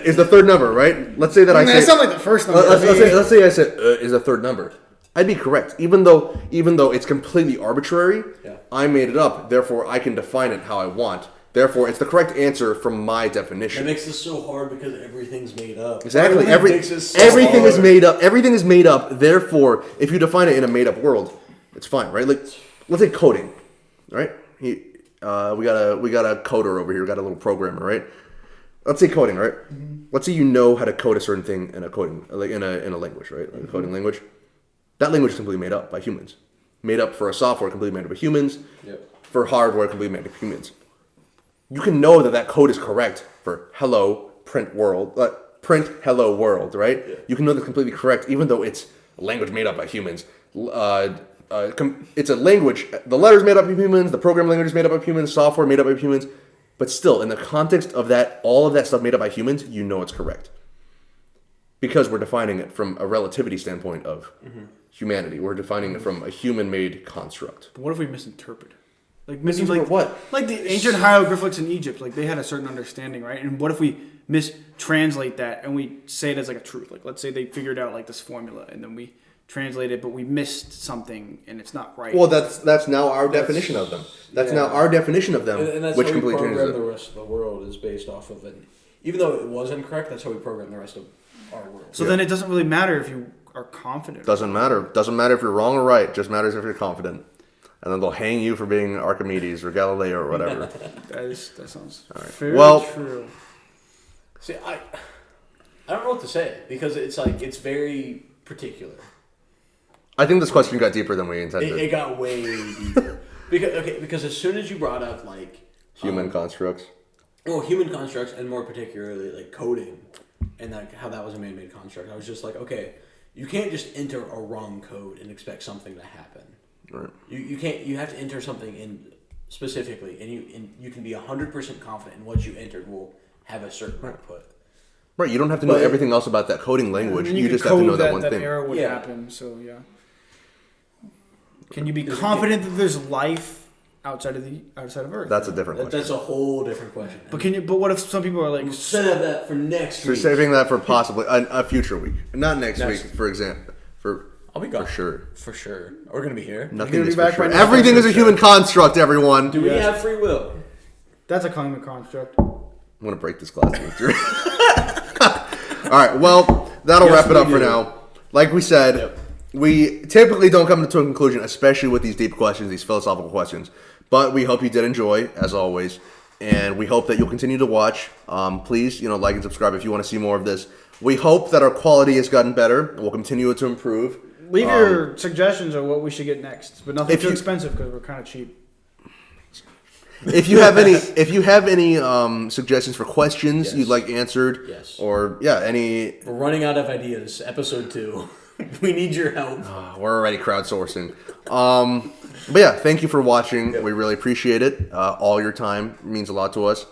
Is the third number, right? Let's say that I say. That sounds like the first number. Let's say I said is the third number. I'd be correct, even though it's completely arbitrary. Yeah. I made it up, therefore I can define it how I want. Therefore, it's the correct answer from my definition. It makes this so hard because everything's made up. Exactly. Everything Everything is made up. Everything is made up. Therefore, if you define it in a made-up world, it's fine, right? Like, let's say coding, right? We got a coder over here. We got a little programmer, right? Let's say coding, right? Mm-hmm. Let's say you know how to code a certain thing in a coding, like in a language, right? Like a coding language. That language is completely made up by humans. Made up for a software, completely made up by humans. Yep. For hardware, completely made up by humans. You can know that code is correct for hello print hello world, right? Yeah. You can know that's completely correct, even though it's a language made up by humans. It's a language. The letters made up by humans. The program language is made up by humans. Software made up by humans. But still, in the context of that, all of that stuff made up by humans, you know it's correct. Because we're defining it from a relativity standpoint of humanity. We're defining it from a human-made construct. But what if we misinterpret? Like what? Like the ancient hieroglyphics in Egypt, like they had a certain understanding, right? And what if we mistranslate that and we say it as like a truth? Like let's say they figured out like this formula and then we translate it, but we missed something and it's not right. Well, that's now our definition of them. That's now our definition of them, and that's which how we completely changes program the rest of the world is based off of it. Even though it was incorrect, that's how we program the rest of our world. So then it doesn't really matter if you are confident. Doesn't matter. Doesn't matter if you're wrong or right. It just matters if you're confident. And then they'll hang you for being Archimedes or Galileo or whatever. That sounds very true. See, I don't know what to say because it's like it's very particular. I think this question got deeper than we intended. It got way deeper because as soon as you brought up like human constructs, human constructs, and more particularly like coding and like how that was a man-made construct, I was just like, okay, you can't just enter a wrong code and expect something to happen. Right. You can't. You have to enter something in specifically, and you can be 100% confident in what you entered will have a certain output. Right. You don't have to know everything else about that coding language. You just have to know that one thing. That error would happen. So yeah. Can you be confident that there's life outside of Earth? That's a different question. That's a whole different question. But what if some people are like, we'll save that for next week. We're saving that for possibly a future week, not next week, for example. I'll be gone. For sure. For sure. We're going to be here. Nothing is for sure. Everything is a human construct, everyone. Do we have free will? That's a human construct. I'm going to break this glass. All right. Well, that'll wrap it up for now. Like we said, we typically don't come to a conclusion, especially with these deep questions, these philosophical questions. But we hope you did enjoy, as always. And we hope that you'll continue to watch. Please, like and subscribe if you want to see more of this. We hope that our quality has gotten better. And we'll continue to improve. Leave your suggestions on what we should get next, but nothing too expensive because we're kind of cheap. If you have any suggestions for questions you'd like answered, or we're running out of ideas. Episode 2, we need your help. We're already crowdsourcing. But yeah, thank you for watching. We really appreciate it. All your time means a lot to us.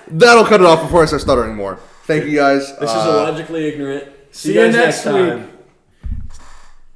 That'll cut it off before I start stuttering more. Thank you guys. This is Illogically Ignorant. See you next time.